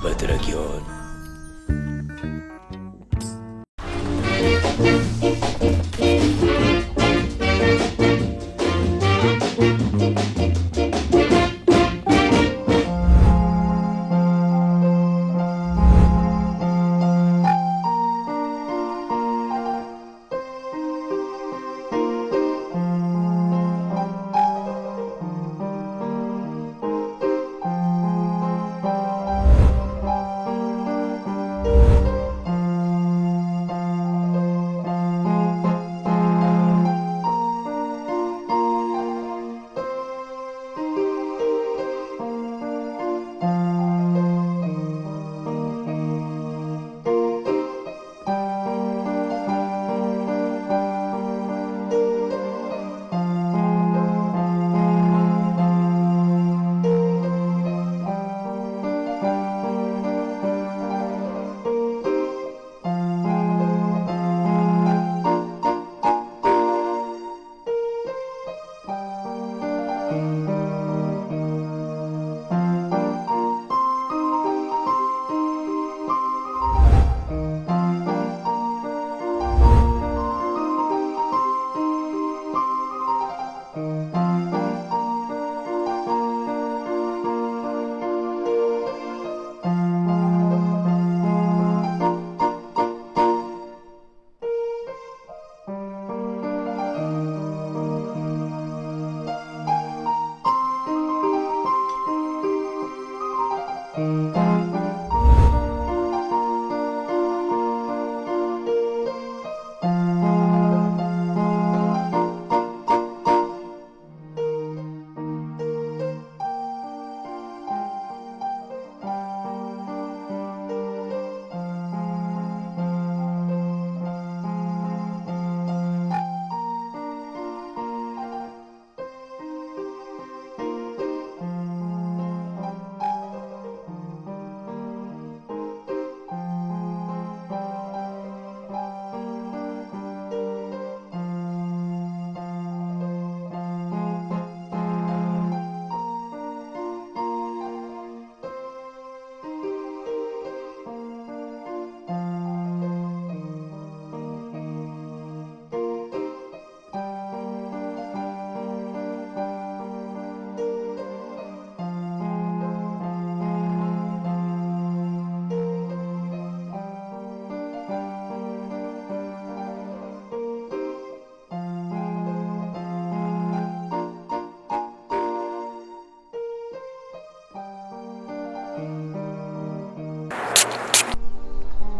መድረክ ይሆን?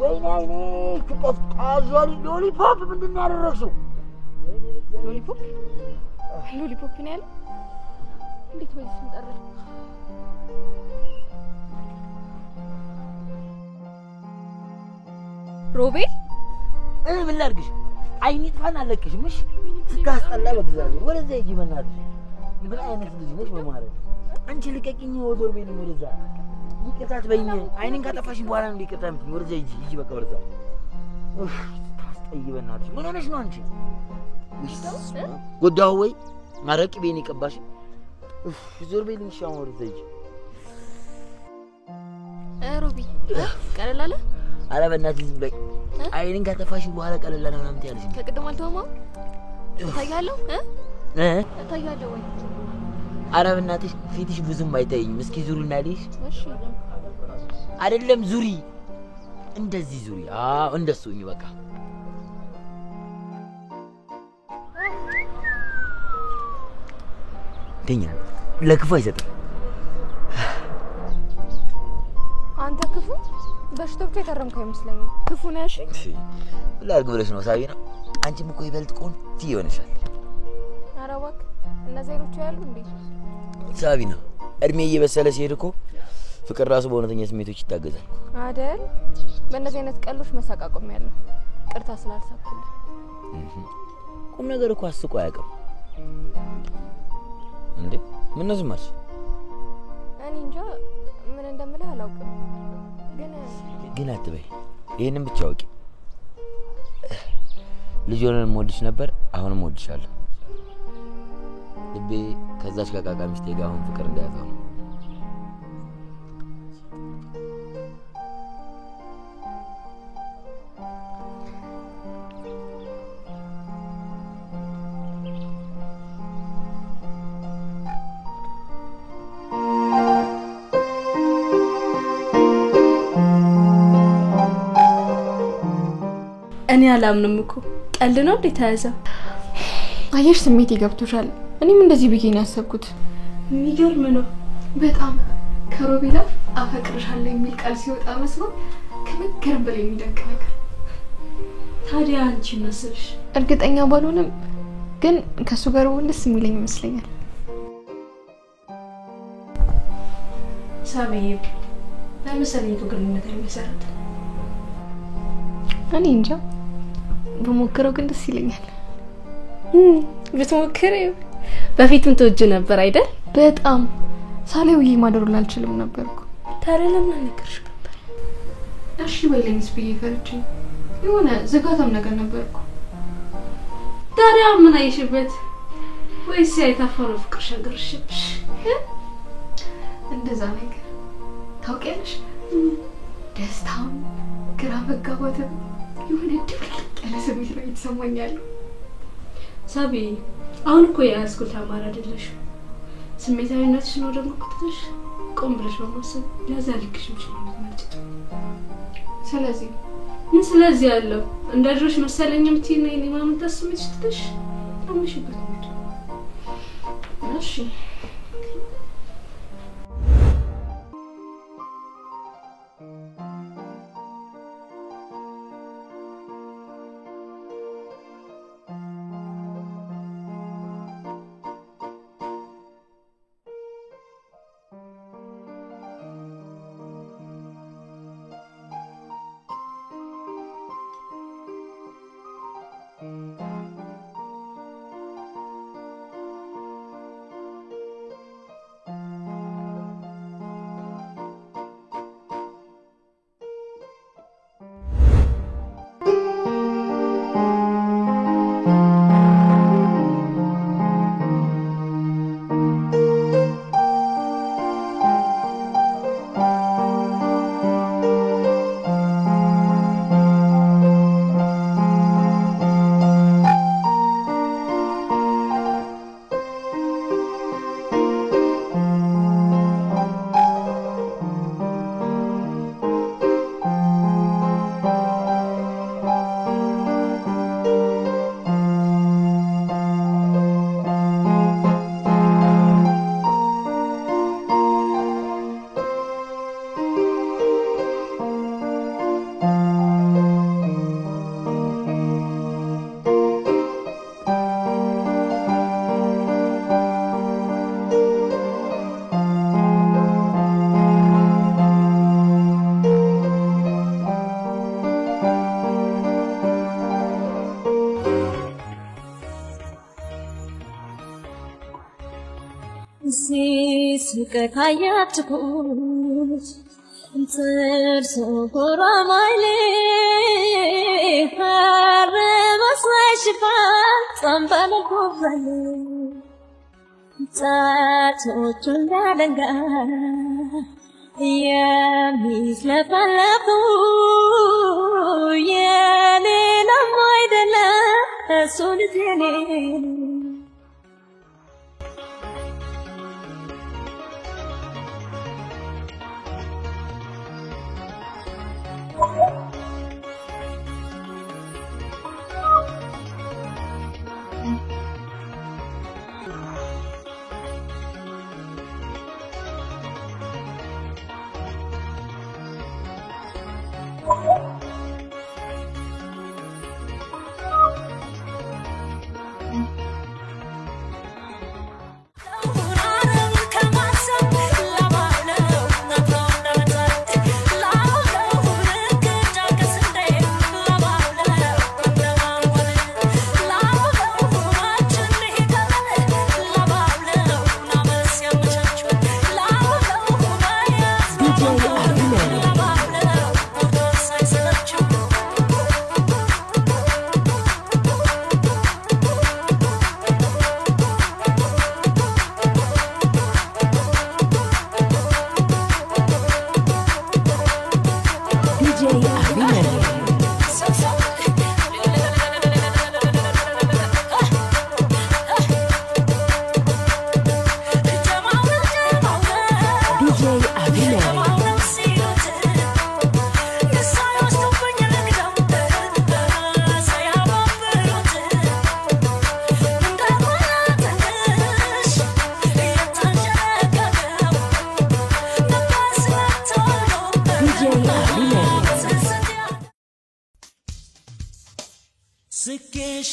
ويني كيف تاجري لولي بوب من النار الرسو لولي بوب لولي بوب نال اللي تبي تمطر روبي انا من لارقش عيني طفنا عليكش مش تستاهل بغزالي ولا زي يجي منار من عينك تجيش بمارك انت اللي كاكيني وزور بيني ورزا يكتات بيني عينين كطفاش بوانا اللي كتامت ورزا يجي بقى ورزا طيب الناتي من انا شنو انت قداوي ማረቂ ቤኒ ቀባሽ ዞር በይልኝ ሻወር ዘይጅ ሮቢ ቀለላለ አረ በእናትህ ዝም በይ አይኔን ከተፋሽ በኋላ ቀለላለ ምናምን ትያለሽ ከቅድም አልተማው ታያለው ታያለው ወይ አረ በእናትሽ ፊትሽ ብዙም አይታየኝም እስኪ ዙሪና ልይሽ እሺ አይደለም ዙሪ እንደዚህ ዙሪ እንደሱኝ በቃ ደኛ ለክፉ አይሰጥም አንተ ክፉ በሽቶብት የተረምከው አይመስለኝም ክፉ ነሽ ላርግ ብለሽ ነው ሳቢና አንቺም እኮ ይበልጥ ቆንጆ ይሆነሻል አራዋክ እነዚህኖቹ ያሉ እንዴ ሳቢና እድሜ እየበሰለ ሲሄድ እኮ ፍቅር ራሱ በእውነተኛ ስሜቶች ይታገዛል አይደል በእነዚህ አይነት ቀሎች መሳቃቆም ያለው ቅርታ ስላልሳኩልህ ቁም ነገር እኮ አስቆ አያውቅም እንዴ ምን ነው ዝማሽ እኔ እንጃ ምን እንደምልህ አላውቅም ግን አትበይ ይሄንን ብቻ አውቂ ልጅዎንን ሞልሽ ነበር አሁንም ሞልሻለሁ ልቤ ከዛች ከቃቃ ሚስቴ ጋር አሁን ፍቅር እንዳያጣው አላምንም እኮ ቀልድ ነው እንዴ ታያዘው አየሽ ስሜት ይገብቶሻል እኔም እንደዚህ ብዬ ነው ያሰብኩት የሚገርም ነው በጣም ከሮቤላ አፈቅርሻለሁ የሚል ቃል ሲወጣ መስሎ ከመገረም በላይ የሚደንቅ ነገር ታዲያ አንቺ መስልሽ እርግጠኛ ባልሆንም ግን ከሱ ጋር ወንድስ የሚለኝ ይመስለኛል ሳቢብ ለምሳሌ ግንኙነት አይመሰረት እኔ እንጃ በሞከረው ግን ደስ ይለኛል ብትሞክሪው በፊትም ተወጅ ነበር አይደል በጣም ሳሌውዬ ማደሩን አልችልም ነበርኩ ታዲያ ለምን አልነገርሽ ነበር እሺ በይልኝስ ብዬ ፈርቼ የሆነ ዝጋታም ነገር ነበርኩ ታዲያ ምን አይሽበት ወይስ ያይታፈሩ ፍቅር ሸገርሽብሽ እንደዛ ነገር ታውቂያለሽ ደስታም ግራ መጋባትም የሆነ ድብልቅ ያለ ስሜት ነው የተሰማኛል ሳቢ አሁን እኮ ያስኩት አማራ አይደለሽ ስሜታዊነትሽ ነው ደግሞ ከተሽ ቆም ብለሽ በማሰብ ያዛልክሽ ይችላል ማለት ነው ስለዚህ ምን ስለዚህ ያለው እንደድሮሽ መሰለኝም ቲና እኔ ማምን ተስምሽ ትተሽ አምሽበት እሺ ከካያት ኩት እንተርሶ ኮራማይሌ ፈረመስሽ ጸምበለ ኮፈለ ጻቶቹ እንዳደንጋ የሚስለፈለፉ የሌላም አይደለም እሱ ልጅ የኔ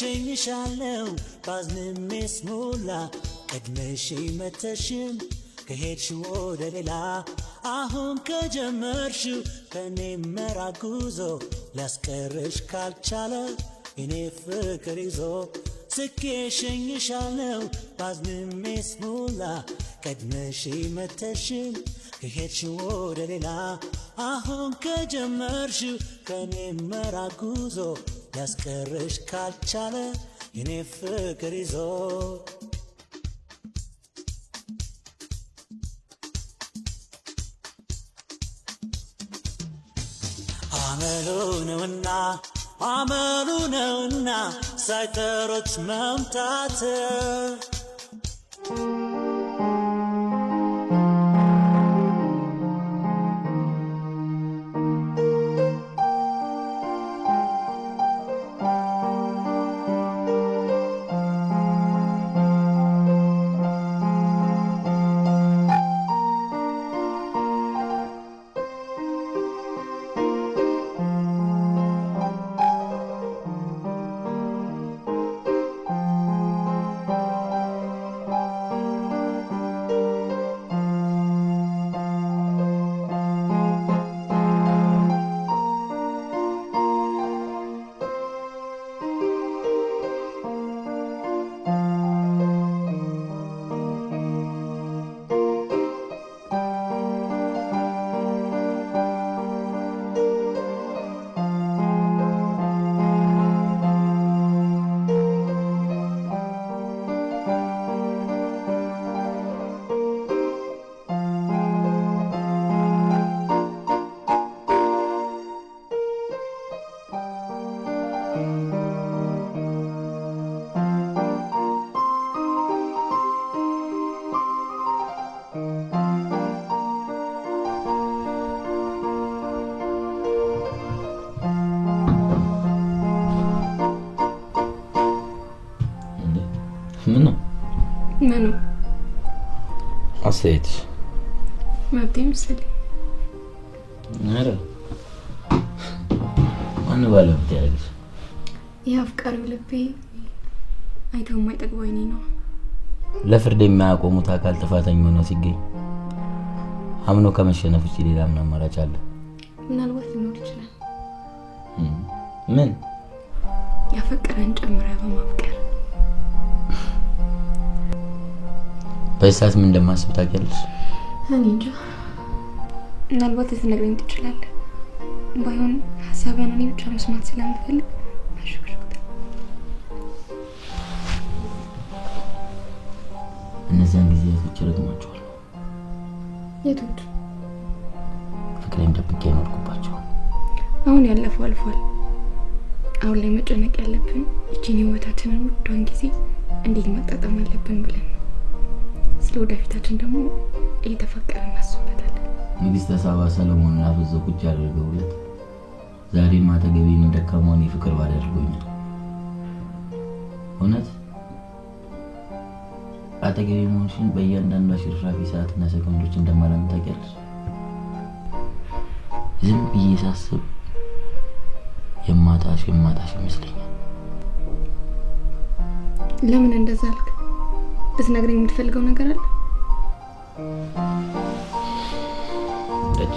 ሸኝሻለው ባዝንሜስ ሞላ ቀድመሽ መተሽም ከሄድሽ ወደ ሌላ አሁን ከጀመርሽው ከኔ መራጉዞ ሊያስቀርሽ ካልቻለ እኔ ፍቅር ይዞ ስቄ ሸኝሻለው ባዝንሜስ ሞላ ቀድመሽ መተሽም ከሄድሽ ወደ ሌላ አሁን ከጀመርሽው ከኔ መራጉዞ ሊያስቀርሽ ካልቻለ እኔ ፍቅር ይዞ አመሉ ነውና ሳይጠሩት መምጣት ምኑ አስተያየትሽ መብቴ መሰለኝ። ኧረ ማን ባለመብት ያደርግሽ? የአፍቃሪው ልቤ አይተው የማይጠግበው አይኔ ነው። ለፍርድ የማያቆሙት አካል ጥፋተኛ ሆኖ ሲገኝ አምኖ ከመሸነፍ ውጪ ሌላ ምን አማራጭ አለ? ምናልባት ሊኖር ይችላል። ምን? ያፈቀረን ጨምራ በማፍቀር በእሳት ምን እንደማስብ ታውቂያለሽ? እኔ እንጃ። ምናልባት ልትነግረኝ ትችላለህ። ባይሆን ሀሳብህን እኔ ብቻ መስማት ስለምፈልግ አሽክሽክታ። እነዚያን ጊዜያቶች ረግማቸዋለሁ። የቶች? ፍቅሬን ደብቄ የኖርኩባቸው። አሁን ያለፈው አልፏል። አሁን ላይ መጨነቅ ያለብን እቺን ህይወታችንን ውዷን ጊዜ እንዴት ማጣጣም አለብን ብለን ነው። ስለወደፊታችን ደግሞ እየተፈቀረን እናስብበታለን። ንግስተ ሳባ ሰለሞንን አፍዞ ቁጭ ያደረገውለት ዛሬ ማተገቢን እንደከመሆን ፍቅር ባደርጎኛል። እውነት አጠገቤ መሆንሽን በእያንዳንዷ ሽርፍራፊ ሰዓትና ሰከንዶች እንደማላም ታውቂያለሽ። ዝም ብዬ ሳስብ የማጣሽ ይመስለኛል። ለምን እንደዛ አልክ? ልትነግረኝ የምትፈልገው ነገር አለ? ደጅ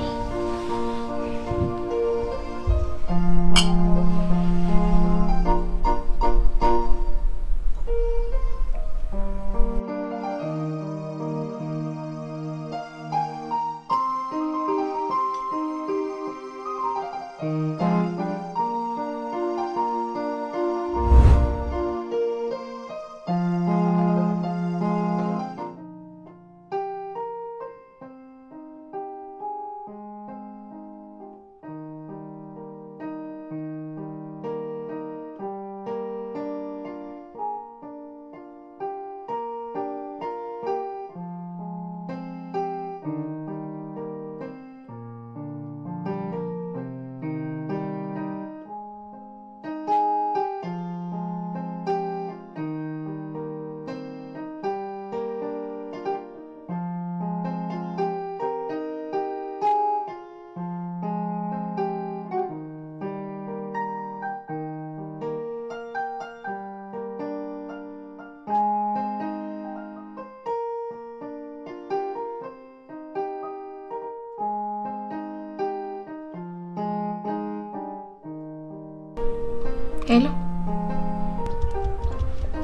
ሄሎ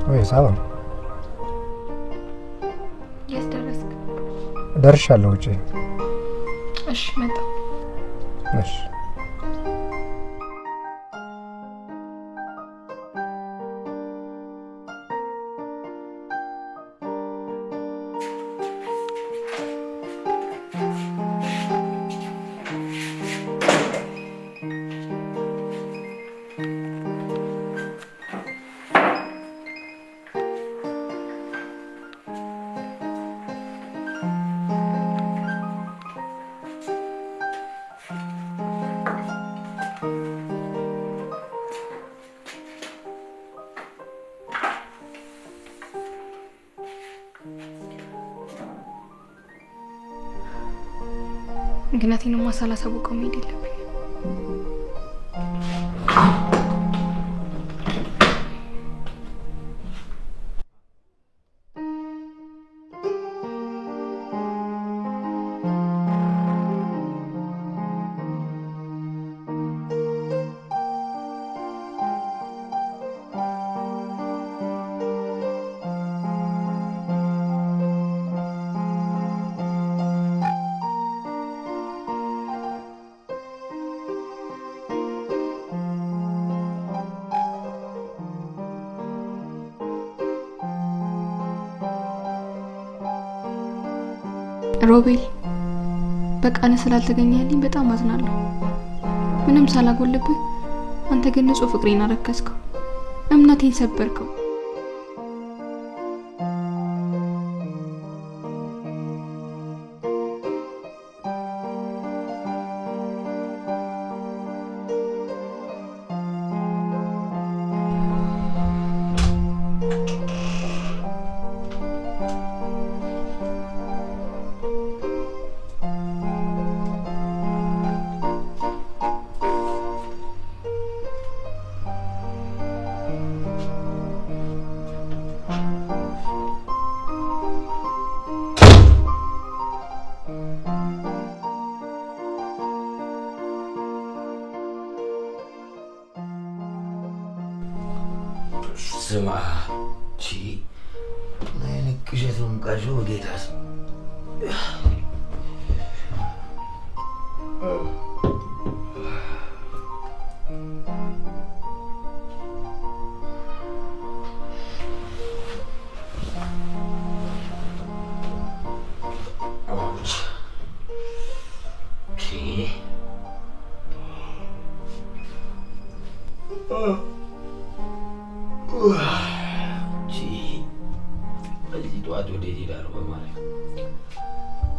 ወይ ሰላም ያስደረስክ ደርሻለሁ ውጪ እሺ መጣ እሺ ምክንያቱም ማሳላሳውቀው መሄድ የለብኝ ሮቤል በቃነ ስላልተገኘልኝ በጣም አዝናለሁ ምንም ሳላጎልብህ አንተ ግን ንጹህ ፍቅሬን አረከስከው እምነቴን ሰበርከው ስማ ቺ ለንቅሸቱም ቃጆ ጌታስ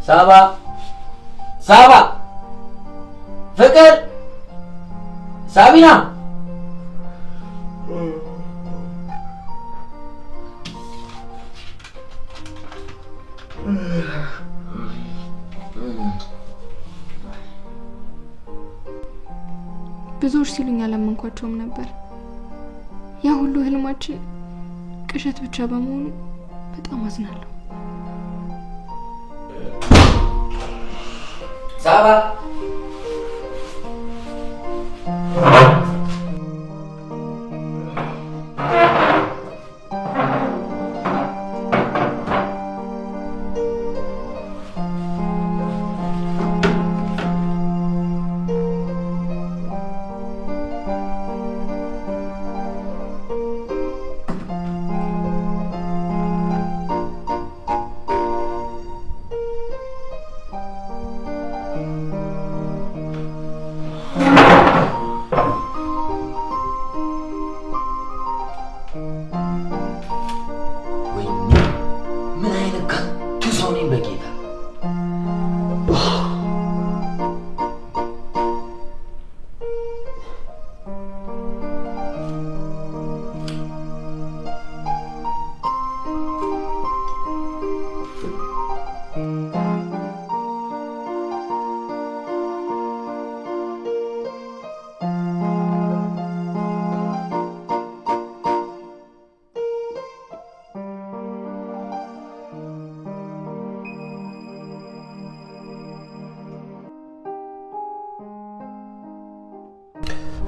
ሳባ ሳባ ፍቅር ሳቢና ብዙዎች ሲሉኝ አላመንኳቸውም ነበር ያ ሁሉ ህልማችን ቅዠት ብቻ በመሆኑ በጣም አዝናለሁ ሳባ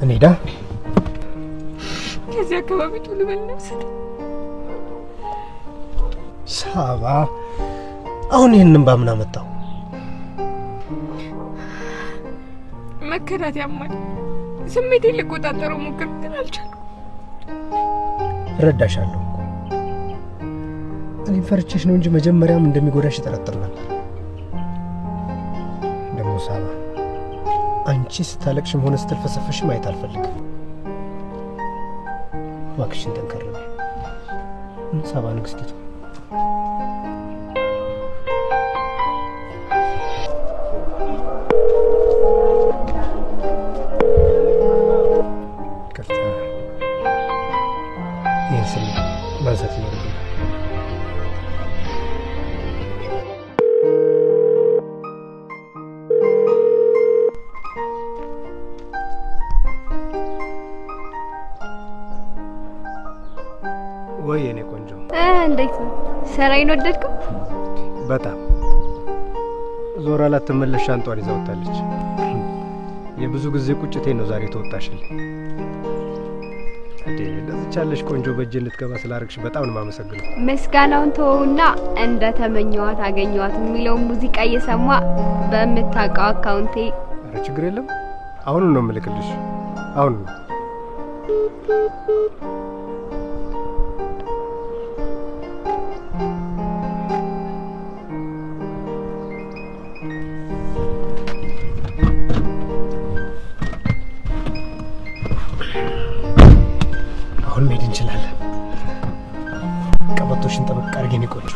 እንዴዳ ከዚህ አካባቢ ቶሎ በልነስ ሳባ አሁን ይሄንን ባምና መጣው መከራት ያማል ስሜቴን ልቆጣጠረው ሞክር ግን አልቻልኩም ረዳሻለሁ እኔ ፈርቼሽ ነው እንጂ መጀመሪያም እንደሚጎዳሽ ተጠረጥር ነበር ደሞ ሳባ አንቺ ስታለቅሽም ሆነ ስትልፈሰፈሽ ማየት አልፈልግም እባክሽን ተንከረኝ ሳባ ንግስቲቱ ማንሳት ይኖርብናል ወይ የኔ ቆንጆ እንዴት ነው ሰራይን ወደድከው በጣም ዞራ ላትመለሽ ሻንጧን ይዛ ወጣለች የብዙ ጊዜ ቁጭቴ ነው ዛሬ ተወጣሽልኝ ለዚቻለሽ ቆንጆ በእጄ ልትገባ ስላረግሽ በጣም ነው ማመሰግነው መስጋናውን ተወውና እንደ ተመኘዋት አገኘዋት የሚለው ሙዚቃ እየሰማ በመታቀው አካውንቴ አረ ችግር የለም አሁን ነው መልክልሽ አሁን አሁን መሄድ እንችላለን ቀበቶሽን ጠበቅ አድርገን ይቆጩ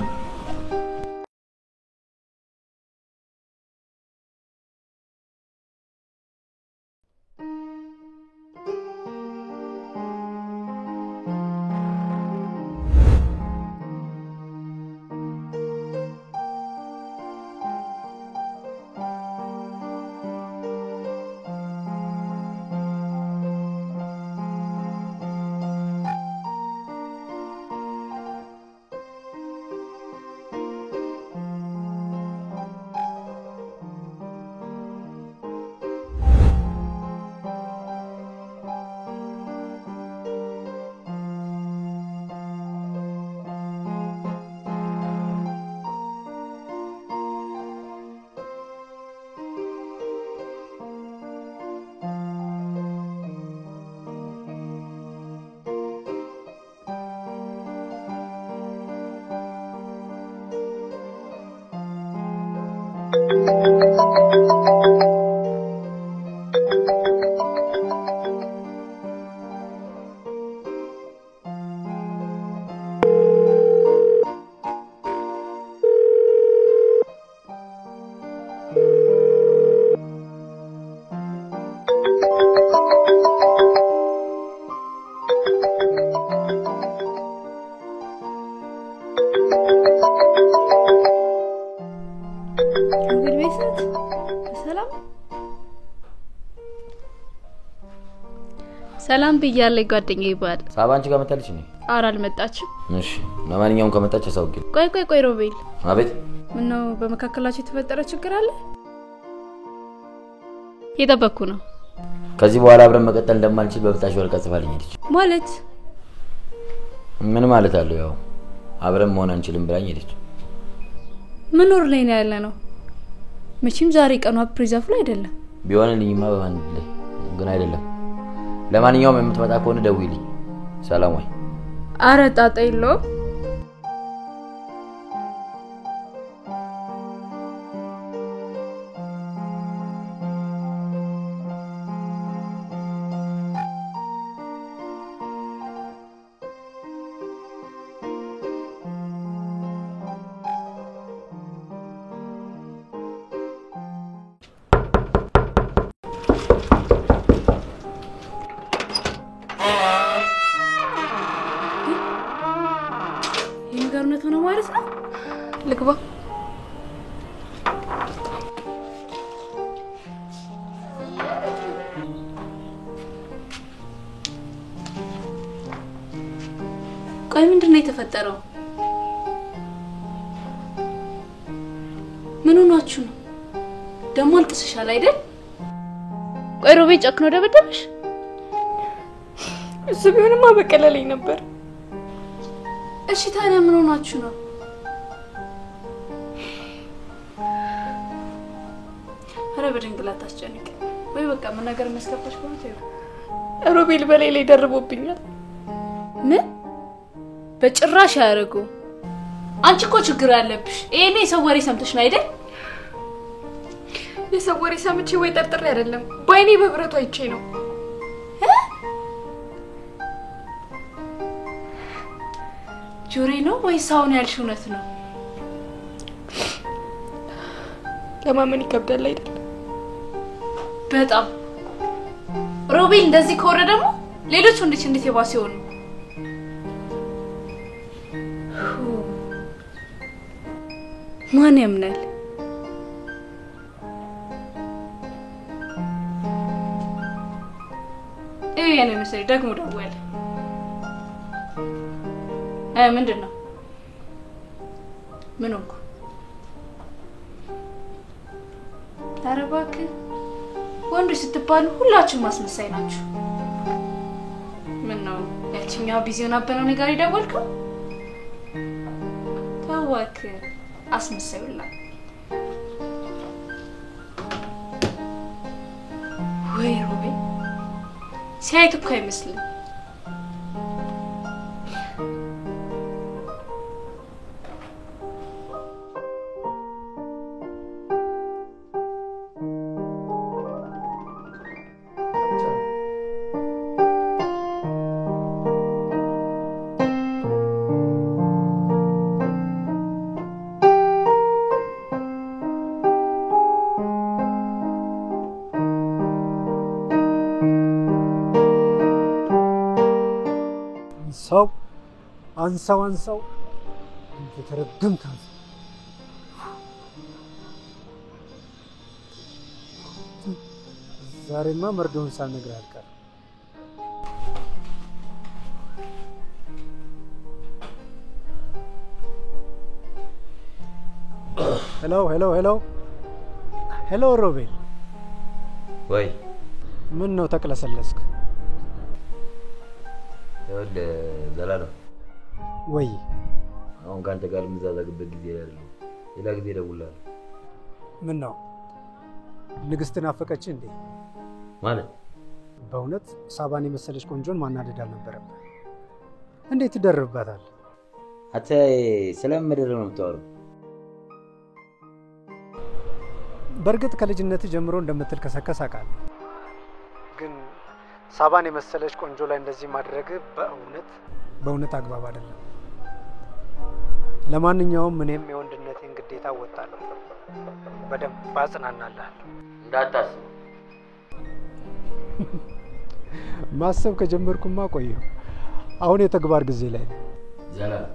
ሰላም ብያለሁ ጓደኛዬ ይባል ሳባ አንቺ ጋር መጣለች ነው አራ አልመጣችም እሺ ለማንኛውም ከመጣች አሳውቂ ቆይ ሮቤል አቤት ምን ነው በመካከላችሁ የተፈጠረ ችግር አለ የጠበቅኩ ነው ከዚህ በኋላ አብረን መቀጠል እንደማንችል በብታሽ ወረቀት ጽፋልኝ ሄደች ማለት ምን ማለት አለው ያው አብረን መሆን አንችልም ብላኝ ሄደች ምን ወር ላይ ነው ያለ ነው መቼም ዛሬ ቀኑ አፕሪዛፍ ላይ አይደለም ቢሆንልኝማ በማን ላይ ግን አይደለም ለማንኛውም የምትመጣ ከሆነ ደውይልኝ ሰላም ወይ አረ ጣጣ የለውም ነገርነት ሆነ ማለት ነው ልግባ ቆይ ምንድነው የተፈጠረው ምን ሆናችሁ ነው ደሞ አልቅስሻል አይደል ቆይ ሮቤ ጨክኖ ደበደበሽ እሱ ቢሆንማ በቀለለኝ ነበር። እሺ ታዲያ ምን ሆናችሁ ነው? ኧረ በድንግላት አስጨንቅ ወይ በቃ ምን ነገር መስከፈሽ ሆነ ተይው። ሮቤል በላይ ላይ ደርቦብኛል። ምን? በጭራሽ ያረጉ። አንቺ እኮ ችግር ያለብሽ ይሄኔ የሰው ወሬ ሰምተሽ ነው አይደል? የሰው ወሬ ሰምቼ ወይ ጠርጥሬ አይደለም ባይኔ በብረቱ አይቼ ነው። ጆሬ ነው ወይ ሳውን ያልሽ እውነት ነው? ለማመን ይከብዳል አይደል? በጣም ሮቤል እንደዚህ ከወረ ደግሞ ሌሎች እንዴት የባሰ ይሆኑ? ማን ያምናል? ያለ መሰለኝ ደግሞ ደወለ። ምንድነው? ምን ሆንኩ? ኧረ እባክህ ወንዶች ስትባሉ ሁላችሁም ማስመሳይ ናችሁ። ምን ነው ያቺኛው ቢዚ ሆናበለው ነገር ይደወልከው? ተው እባክህ አስመሳይ ሁላ። ወይ ሮቤል ሲያይት እኮ አይመስልም። አንሳው ተረግምካ ዛሬማ መርዶን ሳልነግር አልቀርም። ሄሎ ሮቤል። ወይ ምን ነው ተቅለሰለስክ? ዘላለም ወይ አሁን ካንተ ጋር የምዛዛግበት ጊዜ አይደለም። ሌላ ጊዜ እደውልልሃለሁ። ምን ነው ንግስትን አፈቀች እንዴ? ማለት በእውነት ሳባን የመሰለች ቆንጆን ማናደድ አልነበረብህ። እንዴት ይደርብባታል? አንተ ስለምድር ነው የምታወራው? በእርግጥ ከልጅነት ጀምሮ እንደምትልከሰከስ አውቃለሁ። ግን ሳባን የመሰለች ቆንጆ ላይ እንደዚህ ማድረግ በእውነት አግባብ አይደለም። ለማንኛውም እኔም የወንድነቴን ግዴታ እወጣለሁ። በደንብ አጽናናለሁ። እንዳታስብ። ማሰብ ከጀመርኩማ ቆየሁ። አሁን የተግባር ጊዜ ላይ ነው። ዘላለም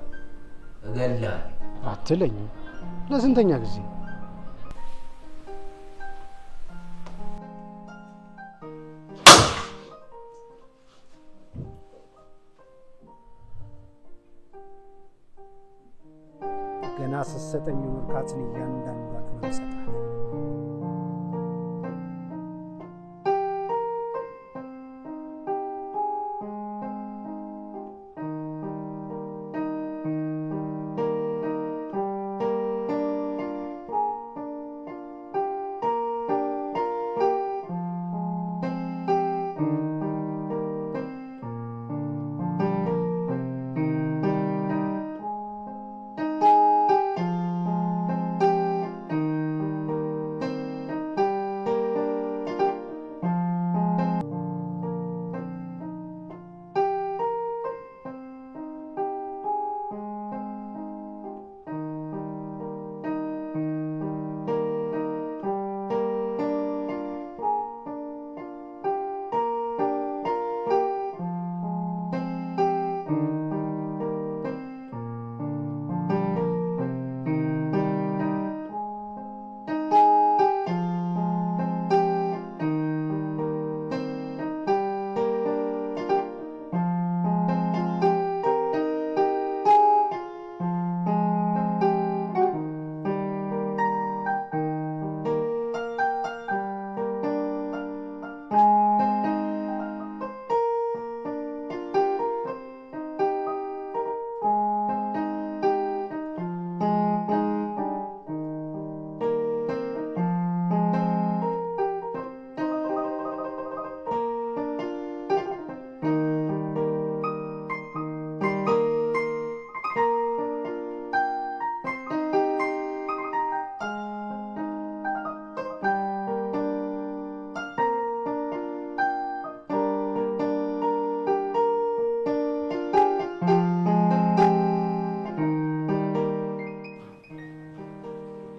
እገልሃለሁ አትለኝም። ለስንተኛ ጊዜ? ገና ስትሰጠኝ ወርካትን እያንዳንዷን መሰጣት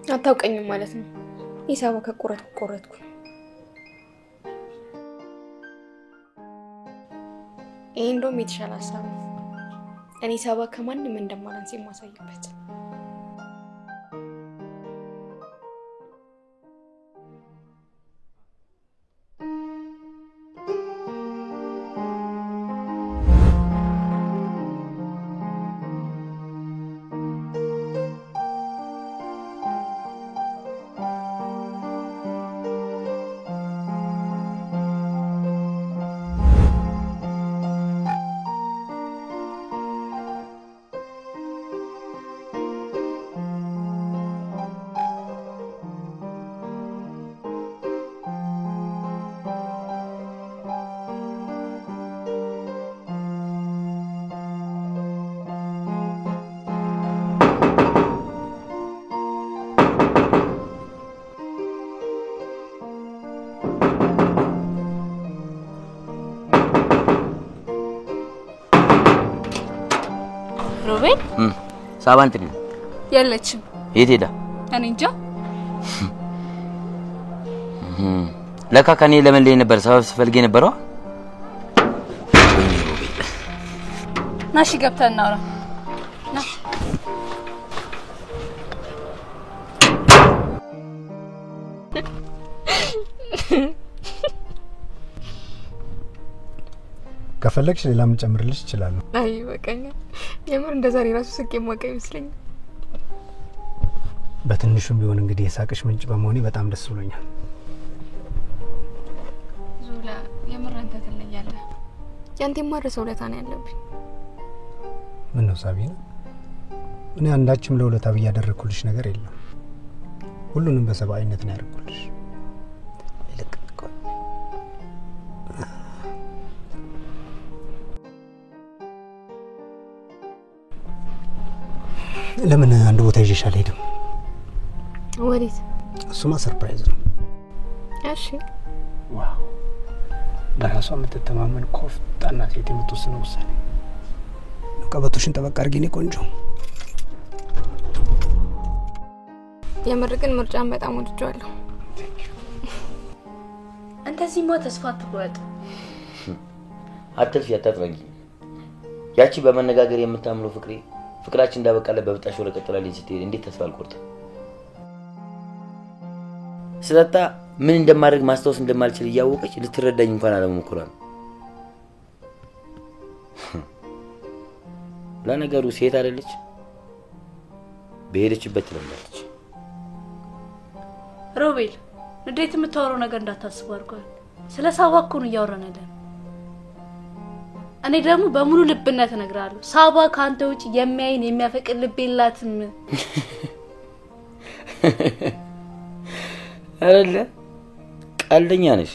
አታውቀኝም ማለት ነው። ሂሳብ ከቆረጥኩ ይሄ እንደውም የተሻለ ሀሳብ ነው። እኔ ሂሳብ ከማንም እንደማላንስ የማሳይበት። ሮቤል ሳባን ጥሪ ያለችም የት ሄዳ? እኔ እንጃ። ለካ ከኔ ለምን ላይ ነበር ሰበብ ስፈልግ የነበረው? ናሺ ገብተን እናውራ። ና ከፈለግሽ ሌላም ጨምርልሽ ይችላል። አይ በቃኛ። የምር እንደዛሬ ራሱ ስቄ ማቀ ይመስለኝ። በትንሹም ቢሆን እንግዲህ የሳቅሽ ምንጭ በመሆኔ በጣም ደስ ብሎኛል። ዙላ የምር አንተ ትለያለህ። ያንተ ማረሰው ለታ ነው ያለብኝ። ምን ነው ሳቢና? እኔ አንዳችም ለውለታ ያደረኩልሽ ነገር የለም። ሁሉንም በሰባይነት ነው ያደረኩልሽ። ለምን አንድ ቦታ ይዤሽ አልሄድም? ወዴት? እሱማ ሰርፕራይዝ ነው። እሺ። ዋው! በራሷ የምትተማመን ኮፍጣና ሴት የምትወስነው ውሳኔ። ቀበቶሽን ጠበቅ አድርጊ የኔ ቆንጆ። የምር ግን ምርጫን በጣም ወድጄዋለሁ። እንደዚህማ ተስፋ አትቁረጥ። አትልፊ፣ አታጥረጊ። ያቺ በመነጋገር የምታምለው ፍቅራችን እንዳበቃለ በብጣሽ ወደ ቀጥላልኝ ስትሄድ እንዴት ተስፋ አልቆርጥም? ስለታ ምን እንደማድረግ ማስተዋወስ እንደማልችል እያወቀች ልትረዳኝ እንኳን አለመሞከሯ ነው። ለነገሩ ሴት አይደለች፣ በሄደችበት ትለምዳለች። ሮቤል እንዴት የምታወራው ነገር እንዳታስብ አድርጓል። ስለ ሳባ እኮ ነው እያወራን ያለን። እኔ ደግሞ በሙሉ ልብነት እነግራለሁ። ሳባ ካንተ ውጪ የሚያይን የሚያፈቅር ልብ የላትም። አይደለ? ቀልደኛ ነሽ።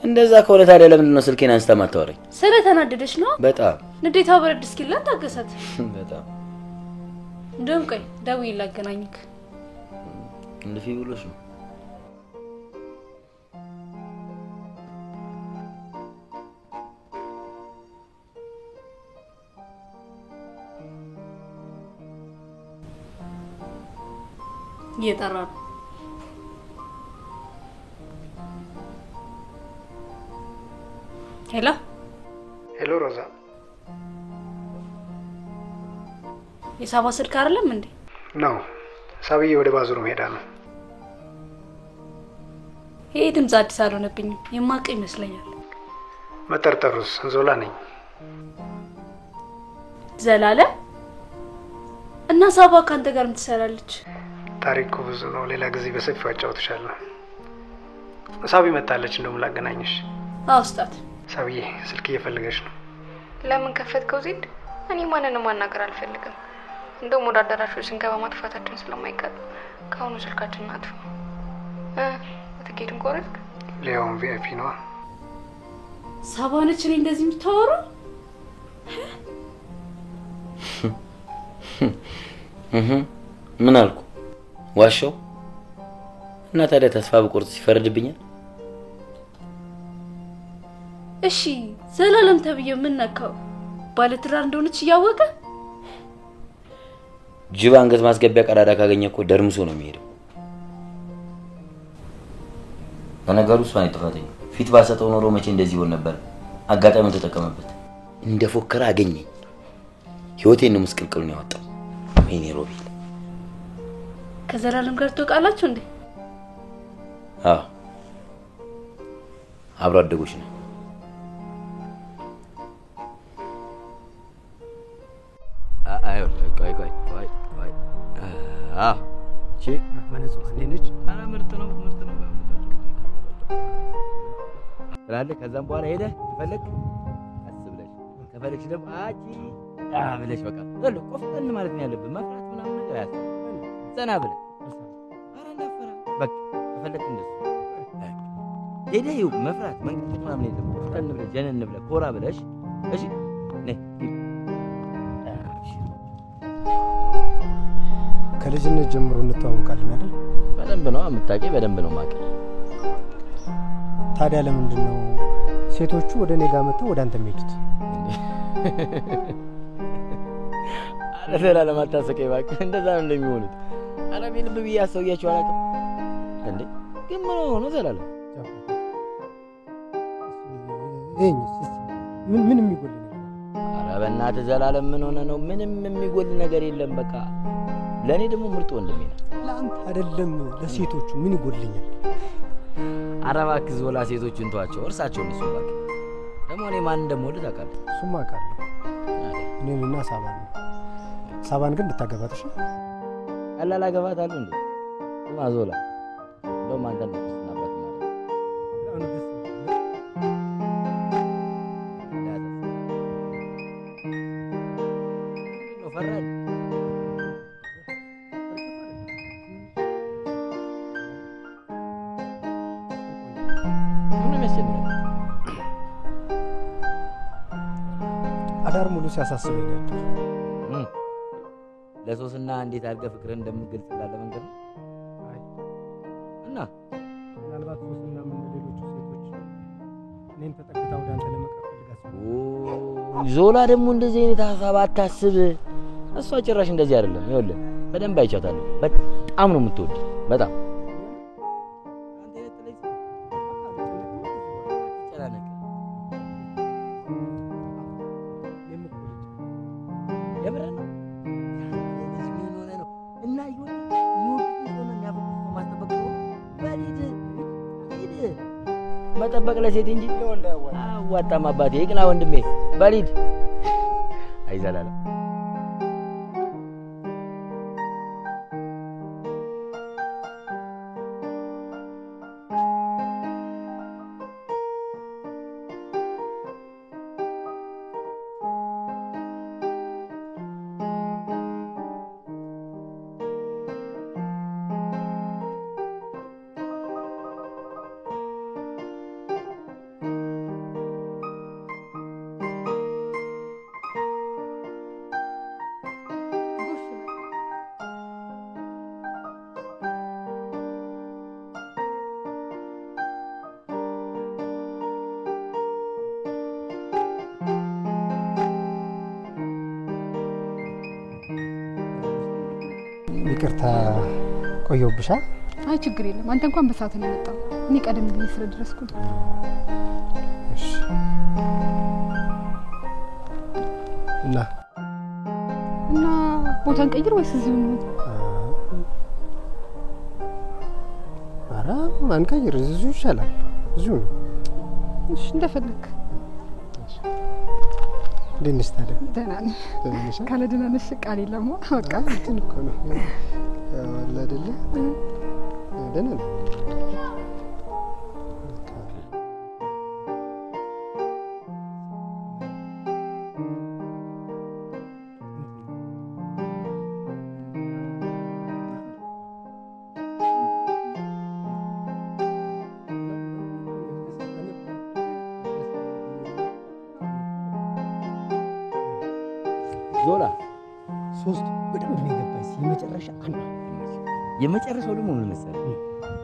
እንደዛ ከሆነ ታዲያ ለምንድን ነው ስልኬን አንስታ ማታወራኝ? ስለተናደደች ነው። በጣም ንዴቷ በረድ እስኪላት ታገሳት። በጣም እንደውም ቆይ ደውዬ ላገናኝክ። እንደፊ ብሎሽ ነው። እየጠራ ነው። ሄሎ ሄሎ ሮዛ። የሳባ ስልክ አይደለም እንዴ? ነው። ሳብዬ ወደ ባዙሩም ሄዳ ነው። ይሄ ድምጽ አዲስ አልሆነብኝም። የማውቅ ይመስለኛል። መጠርጠሩስ ዞላ ነኝ። ዘላለም እና ሳባ ካንተ ጋር ምትሰራለች? ታሪኩ ብዙ ነው። ሌላ ጊዜ በሰፊው አጫውትሻለሁ። ሳቢ መጣለች። እንደውም ላገናኝሽ። አውስጣት። ሳቢዬ ስልክ እየፈለገች ነው። ለምን ከፈትከው ዜድ? እኔ ማንንም ማናገር አልፈልግም። እንደውም ወደ አዳራሹ ስንገባ ማጥፋታችን ስለማይቀር ከአሁኑ ስልካችንን አጥፋ። ትኬቱን ቆረጥክ? ሊያውም ቪአይፒ ነው። ሳባ ነች እኔ እንደዚህ የምታወራው? ምን አልኩ? ዋሻው እና ታዲያ ተስፋ በቁርጥ ሲፈርድብኛል? እሺ ዘላለም ተብዬ ምን ነካው? ባለትዳር እንደሆነች እያወቀ ጅብ አንገት ማስገቢያ ቀዳዳ ካገኘ እኮ ደርምሶ ነው የሚሄደው። ለነገሩ እሷን ጥፋተኛ ፊት ባሰጠው ኖሮ መቼ እንደዚህ ሆነ ነበር። አጋጣሚውን ተጠቀመበት። እንደፎከረ አገኘኝ። ህይወቴን ነው መስቀልቀሉን ያወጣው። ወይኔ ሮቤል ከዘላለም ጋር ተቃላችሁ እንዴ? አዎ አብሮ አደጎች ነው። አይ እሺ ማነጽ እንዴት አረ ምርጥ ነው ትላለህ። ከዛም በኋላ ሄደህ ትፈልግ አስብለሽ ከፈልግሽ ደግሞ ብለሽ በቃ ቆፍጠን ማለት ነው ያለብህ። መፍራት ምናምን ነገር አያስፈልግም። ዘና ብለህ አረ እንዳፈራ በቃ ከፈልግ እንደሱ ሄደህ ይኸው መፍራት መንገድ ምናምን የለም። ቆፍጠን ብለህ ጀነን ብለህ ኮራ ብለሽ እሺ ነይ ከልጅነት ጀምሮ እንተዋወቃለን አይደል? በደንብ ነው የምታውቂው። በደንብ ነው የማውቀው። ታዲያ ለምንድን ነው ሴቶቹ ወደ እኔ ጋር መጥተው ወደ አንተ የሚሄዱት? አረ ለማታሰቀኝ እባክህ። እንደዛ ነው እንደሚሆኑት። አረ ልብ ብዬ አሰውያቸው አላውቅም እንዴ። ግን ምን ሆነ ዘላለም? ምን የሚጎል ነገር? አረ በእናትህ ዘላለም ምን ሆነ ነው? ምንም የሚጎል ነገር የለም። በቃ ለኔ ደግሞ ምርጥ ወንድሜ ነው። ለአንተ አይደለም ለሴቶቹ ምን ይጎልኛል? አረ እባክህ ዞላ ሴቶችን ተዋቸው፣ እርሳቸው እነሱ እባክህ። ደግሞ እኔ ማን እንደምወድ ታውቃለህ? እሱማ አውቃለሁ። እኔንና ሳባን ግን ብታገባት እሺ? ቀላል አገባታለሁ እንዴ? ስማ ዞላ እንደውም አንተ ነው ስናባት ማለት ነው ፈራድ አዳር ሙሉ ሲያሳስበኝ ነበር። ለሶስና እንዴት አድርገህ ፍቅርን እንደምትገልጽ እንዳለ መንገድ ነው። አይ እና ምናልባት ሶስና ምን ሌሎች ሴቶች እኔን ተጠቅተው ወደ አንተ ለመቅረብ ፈልጋለሁ። ዞላ ደግሞ እንደዚህ አይነት ሐሳብ አታስብ። እሷ ጭራሽ እንደዚህ አይደለም። ይኸውልህ በደንብ አይቻታለሁ። በጣም ነው የምትወድ በጣም መጠበቅ ለሴት እንጂ ለወንድ አዋጣም። አባቴ ይቅና ወንድሜ በሊድ አይዘላለም። ይቅርታ ቆየሁብሻ? አይ ችግር የለም። አንተ እንኳን በሰዓት ነው የመጣው። እኔ ቀደም ብዬ ስለደረስኩ ነው። እሺ እና ቦታን ቀይር ወይስ እዚሁ ነው? ኧረ አንቀይር፣ እዚሁ ይሻላል። እዚሁ ነው። እሺ እንደፈለክ። እንዴት ነሽ ታዲያ? ደህና ነኝ። ካለ ደህና ነሽ ቃል የለም። በቃ እንትን እኮ ነው ያው አይደለ? ደህና ነኝ። ዞላ ሶስት በደንብ ነው የገባኝ። የመጨረሻው ደግሞ ምን መሰለህ?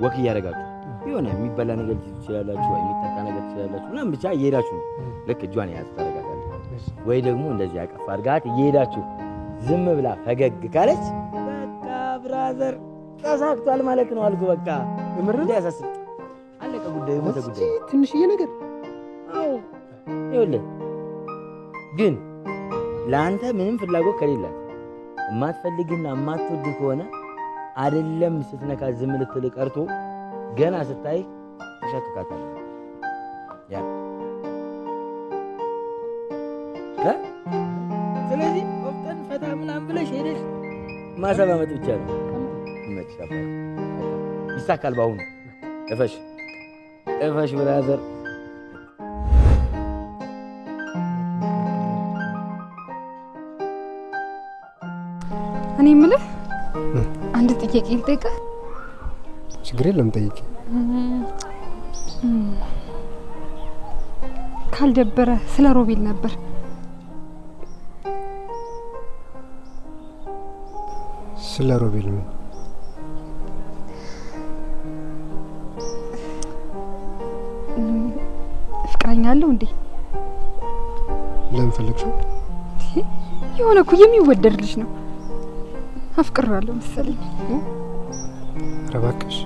ወክ እያደረጋችሁ የሆነ የሚበላ ነገር ትችላላችሁ፣ ወይ የሚጠጣ ነገር ትችላላችሁ። ምናምን ብቻ እየሄዳችሁ ነው። ልክ እጇን ያዝ ታደርጋታለህ፣ ወይ ደግሞ እንደዚህ አቀፍ አድርጋት እየሄዳችሁ ዝም ብላ ፈገግ ካለች በቃ ብራዘር ተሳክቷል ማለት ነው አልኩ። በቃ ምርጥ ያሳስብ አለቀ ጉዳዩ ሞተ ጉዳዩ። ትንሽዬ ነገር አዎ ይኸውልህ ግን ለአንተ ምንም ፍላጎት ከሌላት የማትፈልግና የማትወድ ከሆነ አይደለም ስትነካ ዝም ልትል ቀርቶ ገና ስታይ ተሸክካታለህ። ያ ስለዚህ ወጥተን ፈታ ምናምን ብለሽ ሄደሽ ማሰማመጥ ብቻ ነው። መጥሻባ ይሳካል። ባሁን እፈሽ ብራዘር። እኔ የምልህ አንድ ጥያቄ ልጠይቅህ። ችግር የለም ጠይቂ። ካልደበረ ስለ ሮቤል ነበር። ስለ ሮቤል ምን? ፍቅረኛ አለው እንዴ? ለምን ፈለግሽው? የሆነ እኮ የሚወደድ ልጅ ነው። አፍቅሬዋለሁ መሰለኝ። ኧረ እባክሽ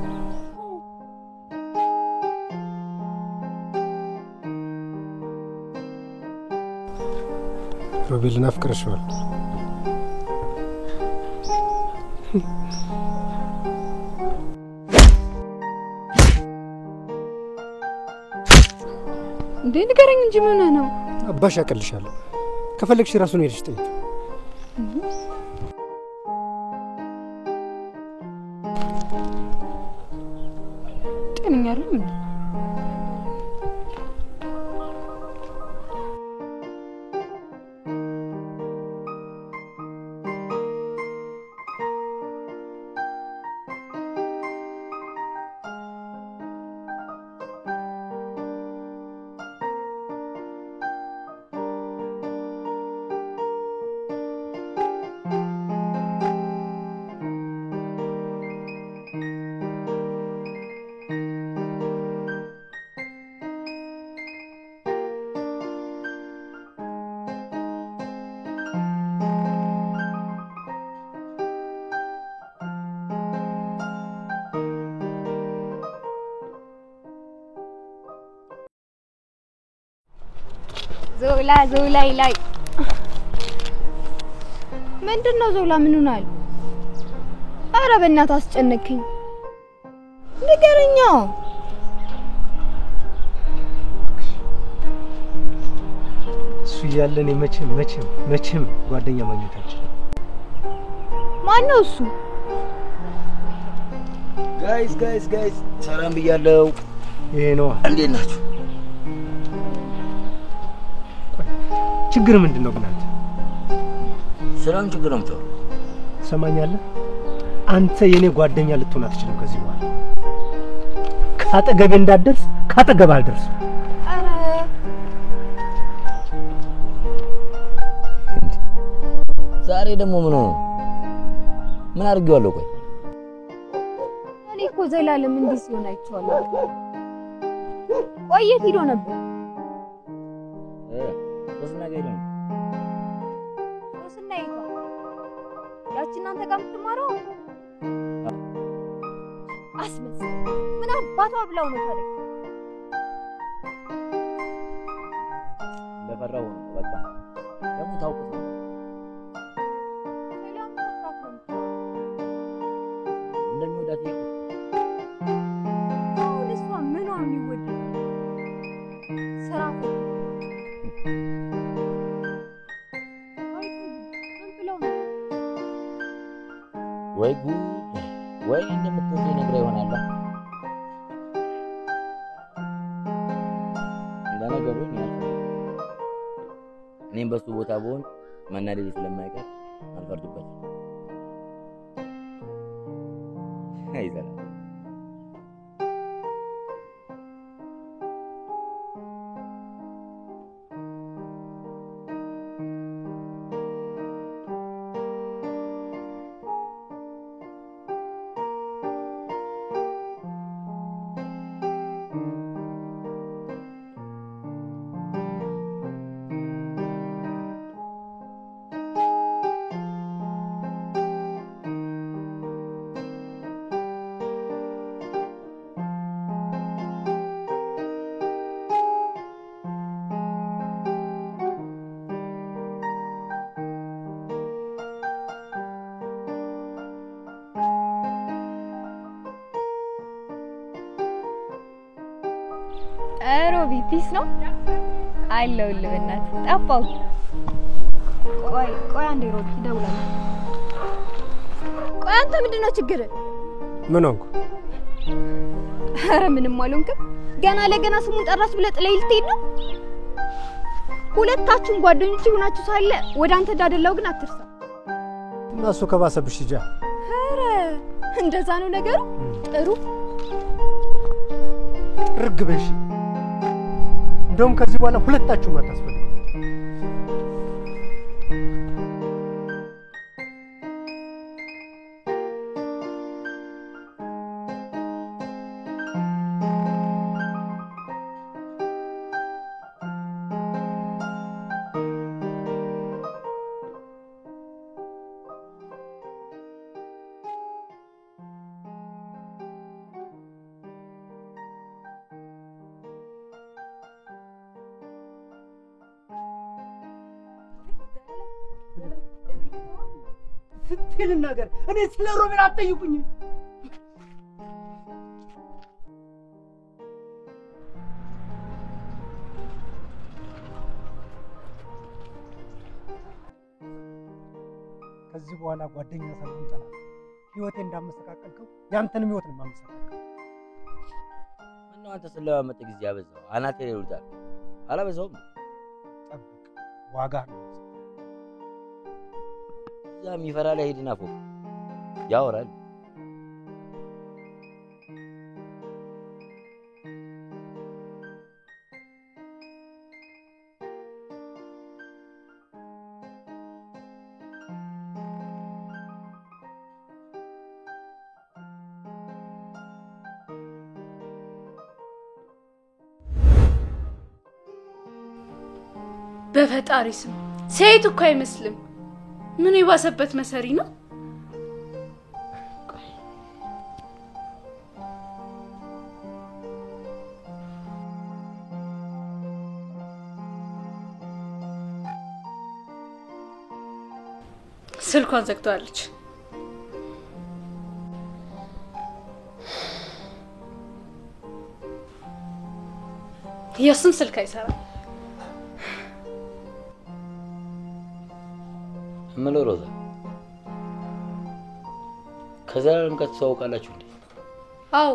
ሮቤልን አፍቅረሽዋል? እንዴ ንገረኝ እንጂ ምን ነው? አባሽ አቀልሻለሁ። ከፈለግሽ ራሱን ሄደሽ ጠይቂ። ጤነኛ አይደለም እንዴ? ዞላ ይላይ ምንድነው? ዞላ ምን ሆናል? ኧረ በእናትህ አስጨነቅኝ። ንገረኛ። እሱ እያለን መቼም ጓደኛ ማግኘታችን። ማን ነው እሱ? ጋይስ ሰላም ብያለሁ። ይሄ ነው። እንዴት ናችሁ? ችግር ምንድነው ግን አንተ? ሰላም ችግር ነው ተው። ሰማኛለህ? አንተ የኔ ጓደኛ ልትሆን አትችልም ከዚህ በኋላ። ካጠገቤ እንዳትደርስ፣ ካጠገብ አልደርስ። አረ ዛሬ ደግሞ ምን ሆነ? ምን አድርጌዋለሁ? ቆይ እኔ እኮ ዘላለም እንዲህ ሲሆን አይቼዋለሁ። ቆየት ሄዶ ነበር። ያቺን አንተ ጋር የምትማረው አስመሰል ምን አባቷ ብለው ነው ታዲያ? ለፈራው በቃ ደግሞ ታውቁት ነው። ሰላም ተፈራፍ ነው እንደሚወዳት ይሄ አሁን እሷ ምኗ የሚወድ ስራ ወይ እንደምትወደኝ ነግራ ይሆናል። ለነገሩ እኔም በሱ ቦታ ብሆን መናደድ ስለማይቀር አልፈርድበትም። አይዘላ ሮቢ ፒስ ነው አይለውልህ በእናትህ ጠፋው ቆይ አንዴ ሮቢ ደውላለሁ ቆይ አንተ ምንድነው ችግር ምን ሆንኩ ኧረ ምንም አልሆንክም ገና ለገና ስሙን ጠራስ ብለህ ጥለህ ልትሄድ ነው ሁለታችሁም ጓደኞች ሆናችሁ ሳለ ወደ አንተ ዳደላው ግን አትርሳ እናሱ ከባሰብሽ ይጃ ኧረ እንደዛ ነው ነገሩ ጥሩ ርግበሽ እንደውም ከዚህ በኋላ ሁለታችሁም አታስፈልጉ ስትልናገር እኔ ስለ ሮቤል አትጠይቁኝ ከዚህ በኋላ ጓደኛ ሰላም ጠላ ህይወቴ እንዳመሰቃቀልከው ያንተንም ህይወት ነው ማመሰቃቀል ምን ነው አንተ ስለማመጥ ጊዜ ያበዛው አናቴ ላይ ወጣ አላበዛውም ጠብቅ ዋጋ ነው ያ የሚፈራ ላይ ሄድና ፎቅ ያወራል በፈጣሪ ስም ሴት እኮ አይመስልም ምን ይባሰበት መሰሪ ነው ስልኳን ዘግቷለች የሱም ስልክ አይሰራም መሎሮዛ ከዛሬም ከተዋወቃላችሁ እንዴ አዎ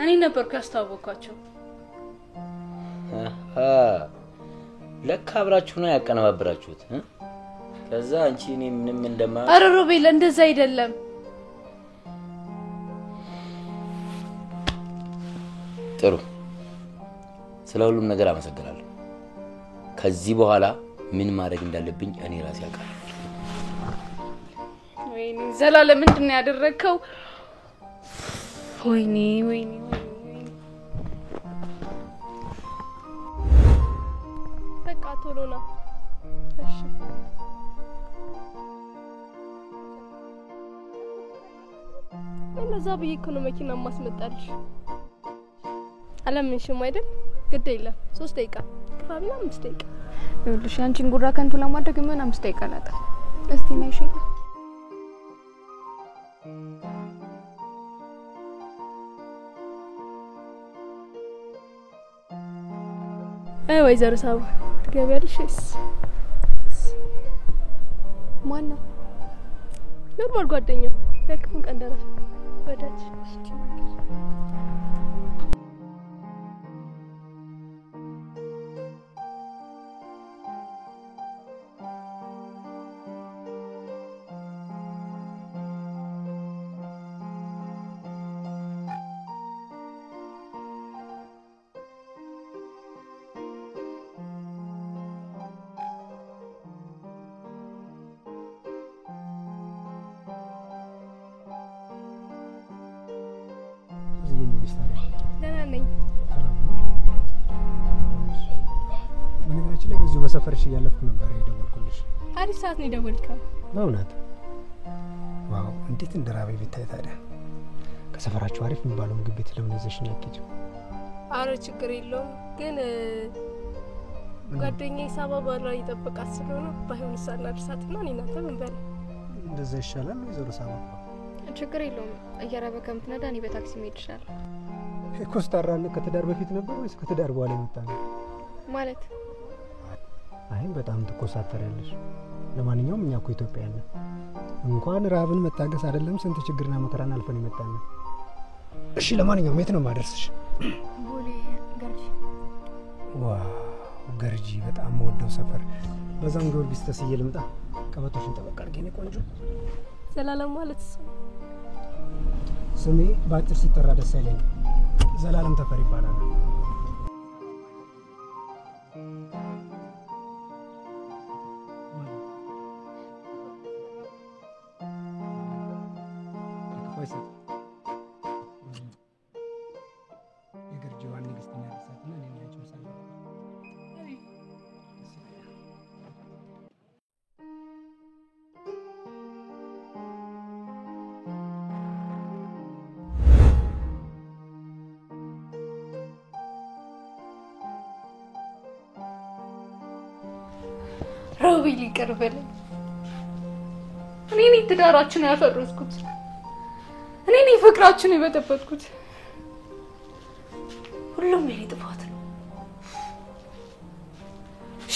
እኔ ነበርኩ ያስተዋወቅኳቸው ለካ አብራችሁ ነው ያቀነባብራችሁት ከዛ አንቺ እኔ ምንም እንደማ አረ ሮቤል እንደዛ አይደለም ጥሩ ስለሁሉም ነገር አመሰግናለሁ ከዚህ በኋላ ምን ማድረግ እንዳለብኝ እኔ ራሴ አውቃለሁ ወይኔ ዘላለም ምንድነው ያደረከው ወይኔ በቃ ቶሎ ነው እሺ እነዛ ብዬ እኮ ነው መኪና ማስመጣልሽ አለምንሽም አይደል ግድ የለም 3 ደቂቃ ክፋቢና 5 ደቂቃ ይኸውልሽ አንቺን ጉራ ከንቱ ለማድረግ ምን 5 ደቂቃ ላጣ እስቲ ነይ ሼላ ወይዘሮ ሳባ ትገቢያለሽ ማን ነው ኖርማል ጓደኛ ለክፉን ቀን ደረሰ ወዳጅ በሰፈርሽ ያለፍኩ ነበር የደወልኩልሽ አሪፍ ሰዓት ነው የደወልከው በእውነት ዋው እንዴት እንደራበኝ ብታይ ታዲያ ከሰፈራችሁ አሪፍ የሚባለው ምግብ ቤት ለምን ይዘሽኝ አትሄጂም አረ ችግር የለውም ግን ጓደኛዬ ሳባ ባላ ይጠብቃት ስለሆነ ባይሆን ሳላድርሳትና እኔ እናንተ ምን በለ እንደዛ ይሻላል ወይዘሮ ሳባ ችግር የለውም እየራበ ከምትነዳ እኔ በታክሲ መሄድ ይችላል ኮስታራነት ከትዳር በፊት ነበር ወይስ ከትዳር በኋላ የመጣ ነው? ማለት አይ በጣም ትኮሳተሪያለሽ። ለማንኛውም እኛ እኮ ኢትዮጵያውያን ነን። እንኳን ረሃብን መታገስ አይደለም ስንት ችግርና መከራን አልፈን የመጣን ነው። እሺ ለማንኛውም የት ነው ማደርስሽ? ቦሌ ገርጂ። ዋው ገርጂ በጣም ወደው ሰፈር። በዛም ጊዮርጊስ ተስዬ ልምጣ። ቀበቶሽን ጠበቅ አድርጌ ነው ቆንጆ። ዘላለም ማለት ስሜ ባጭር ሲጠራ ደስ አይለኝም። ዘላለም ተፈሪ ይባላል። ሮቤል ይቅር በለኝ። እኔ ነኝ ትዳራችን ያፈረስኩት። እኔ ነኝ ፍቅራችን የበጠበጥኩት። ሁሉም የኔ ጥፋት ነው።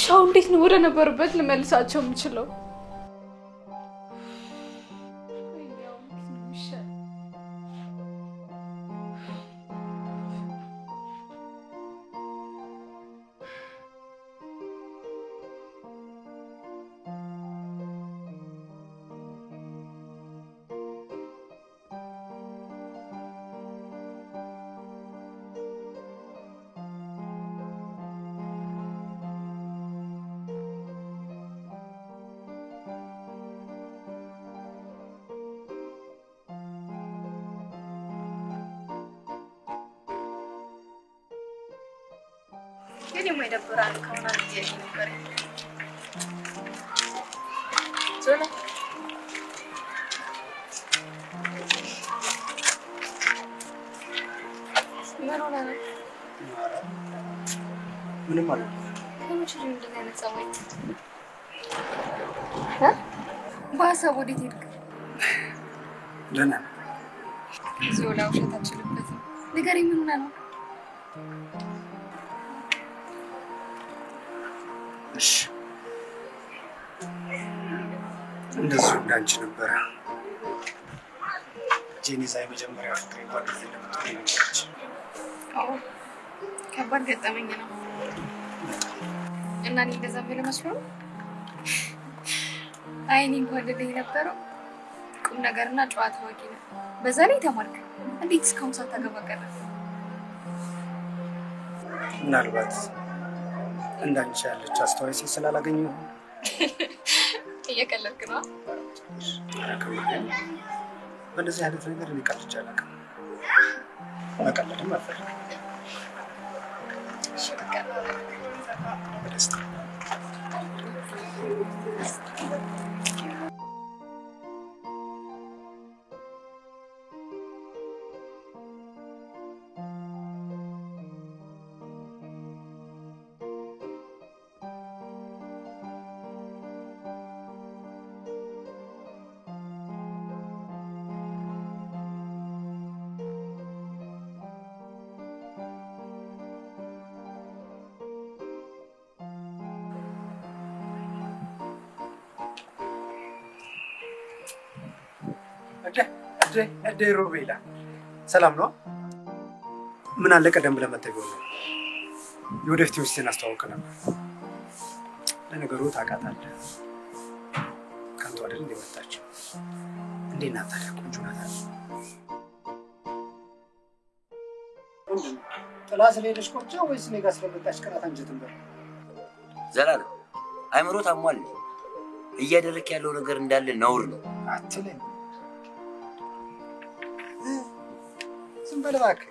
ሻው እንዴት ነው ወደ ነበሩበት ልመልሳቸው የምችለው? ግን የማይደብራል ከሆነ ጥያቄ ነበር። ዞላ ምንም ማለት ከመቼም እንደዚህ አይነት ጸባይ በሀሳብ ወዴት ሄድክ? ደህና ዞላ ውሸት አልችልበትም። ንገረኝ ምን ሆነህ ነው? እሺ እንደዚህ እንዳንቺ ነበረ ጄኒዛ የመጀመሪያ ፍቅሬ ጓደኛ ለምትሆን ነች። አዎ ከባድ ገጠመኝ ነው። እና እኔ እንደዛ ብለህ መስሎ አይኔ እንኳን ልልህ የነበረው ቁም ነገርና ጨዋታ ወቂ ነው። በዛ ላይ ተማርክ። እንዴት እስካሁን ሳታገባ ቀረ? ምናልባት እንዳንቺ ያለች አስተዋይ ሴት ስላላገኘሁ። እየቀለድክ ነው? በእንደዚህ አይነት ነገር እኔ ቀልጄ አላውቅም። መቀለድም አልፈልግም። እሺ በቃ በደስታ እዴ ሮቤላ ሰላም ነው? ምን አለ ቀደም ብለህ መጥተህ ቢሆን ነው የወደፊት ሚስቴን አስተዋውቅ ነበር። ለነገሩ ታውቃታለህ፣ ከአንተ አይደል እንደመጣችው። እንዴት ናት ታዲያ? ቆንጆ ናት። ጥላ ስለሄደች ቆንጆ ወይስ እኔ ጋር ስለመጣች ቀናት አንጀትን በል። ዘላለም አይምሮ ታሟል። እያደረክ ያለው ነገር እንዳለ ነውር ነው አትለኝ። ዝም በል እባክህ።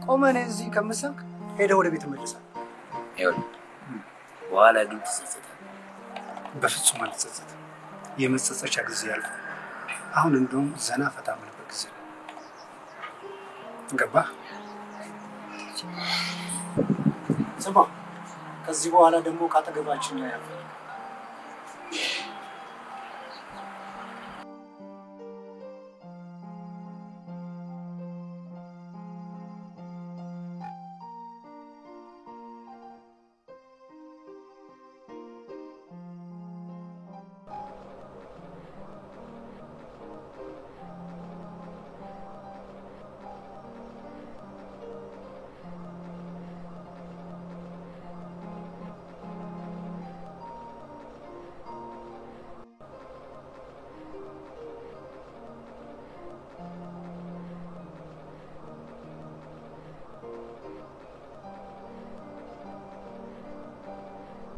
ቆመን እዚህ ከምሰብክ ሄደህ ወደ ቤት እመልሳለሁ። ይኸውልህ በኋላ ግን ትጸጸታለህ። በፍጹም አልጸጸትም። የመጸጸቻ ጊዜ ያልኩህ አሁን እንደውም ዘና ፈታ የምልበት ጊዜ ነው። ገባህ? ስማ፣ ከዚህ በኋላ ደግሞ ካጠገባችን ላይ ያልኩህ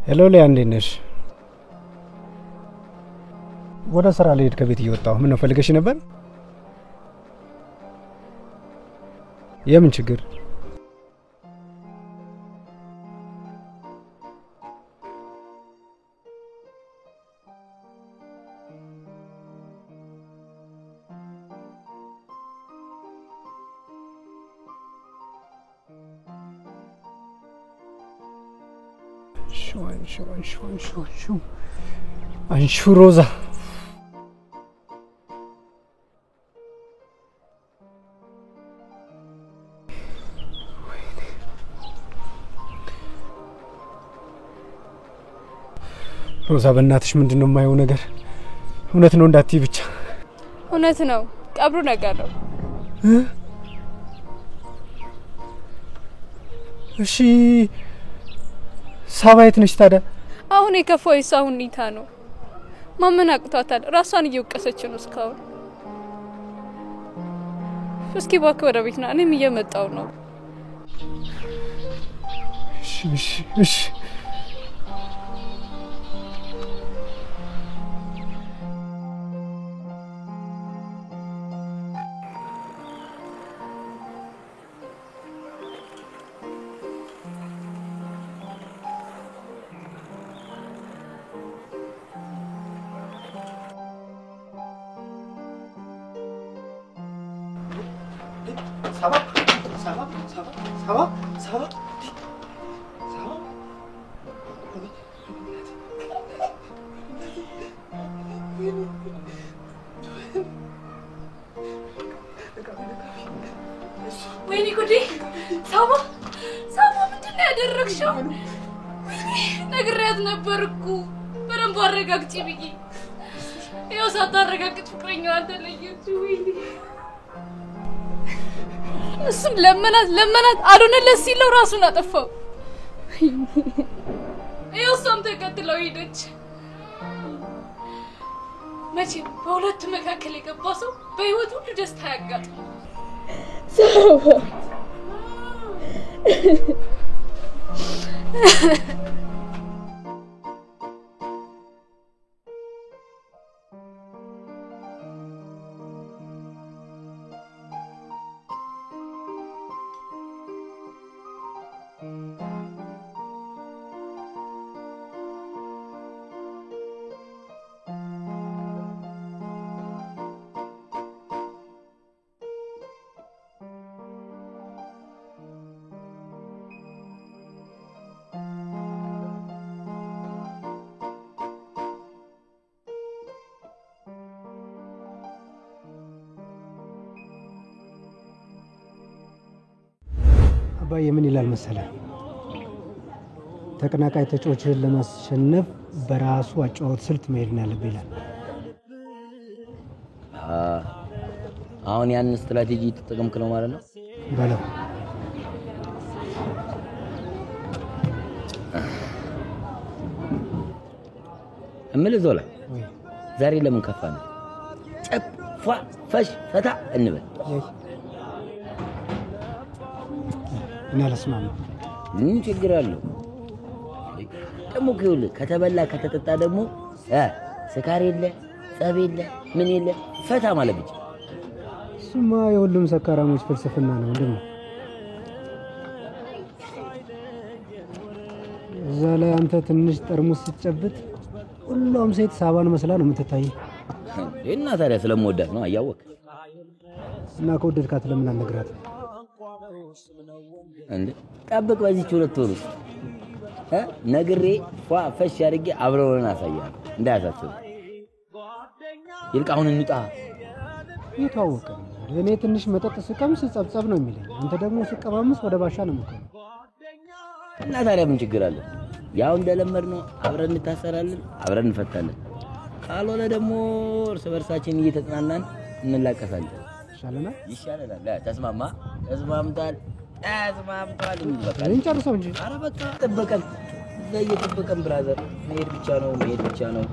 ሄሎ ሊያ እንዴት ነሽ? ወደ ስራ ልሄድ ከቤት እየወጣሁ ምን ነው ፈልገሽ ነበር? የምን ችግር? አንሹ ሮዛ ሮዛ በእናትሽ ምንድነው የማየው ነገር? እውነት ነው እንዳትይ ብቻ። እውነት ነው፣ ቀብሩ ነገር ነው። እሺ ሳባይት ነሽ ታዲያ? አሁን የከፋው የሷ ሁኔታ ነው። ማመን አቅቷታል። ራሷን እየወቀሰች ነው እስካሁን። እስኪ እባክህ ወደ ቤት ና፣ እኔም እየመጣሁ ነው። እሺ ወይኔ ጉዴ! ሳባ ምንድን ነው ያደረግሽው? ነግሬያት ነበር እኮ በደንብ አረጋግጪ ብዬ። ያው ሳታረጋግጥ ፍቅረኛዋን ተለየችው። ወይኔ እሱም ለመናት አልሆነለት ሲለው ራሱን አጠፋው። ያው እሷም ተከትለው ሄደች። መቼም በሁለቱ መካከል የገባ ሰው በህይወት ሁሉ ደስታ ያጋጥመው። አባዬ ምን ይላል መሰለህ? ተቀናቃይ ተጫዋቾችን ለማሸነፍ በራሱ አጫወት ስልት መሄድ ነው ያለብህ ይላል። አሁን ያን ስትራቴጂ ተጠቀምክ ነው ማለት ነው? በለው እምልህ ዞላ ዛሬ ለምን ከፋን? ጨፋ ፈሽ ፈታ እንበል። እኔ አልስማማም። ምን ችግር አለው? ደግሞ ከተበላ ከተጠጣ ደግሞ ስካር የለ ጸብ የለ ምን የለ ፈታ ማለት ብቻ። እሱማ የሁሉም ሰካራሞች ፍልስፍና ነው ወንድም። እዛ ላይ አንተ ትንሽ ጠርሙስ ስትጨብጥ ሁሉም ሴት ሳባን መስላ ነው የምትታይ። እና ታዲያ ስለምወዳት ነው አያወቅ። እና ከወደድካት ለምን አልነግራት? እንዴ ጠብቅ፣ በዚህ ሁለት ወር ውስጥ ነግሬ ፈሽ አድርጌ አብረውን አሳያለሁ። እንዳያሳስብ ይልቅ አሁን እንውጣ። ይታወቀ እኔ ትንሽ መጠጥ ስቀምስ ጸብጸብ ነው የሚለኝ፣ አንተ ደግሞ ስቀማምስ ወደ ባሻ ነው የምትሆነው። እና ታዲያ ምን ችግር አለ? ያው እንደለመድነው አብረን እንታሰራለን፣ አብረን እንፈታለን። ካልሆነ ደግሞ እርስ በርሳችን እየተጽናናን እንላቀሳለን። ይሻለናል። ተስማምቷል። እንጨርሰው እንጂ። ኧረ በቃ ጠበቀን፣ እዛ እየጠበቀን ብራዘር። መሄድ ብቻ ነው።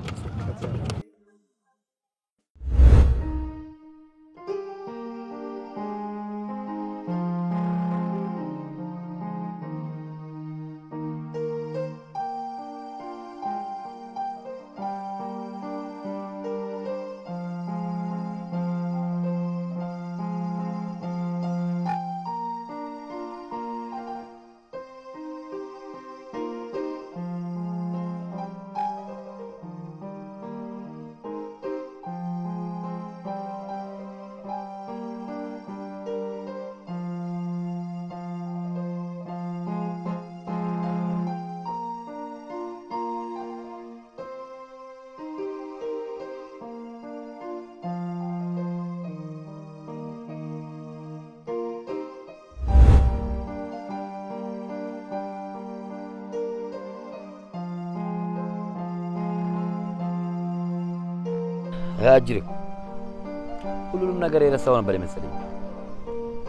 አጅሬ ሁሉንም ነገር የረሳው ነበር የመሰለኝ።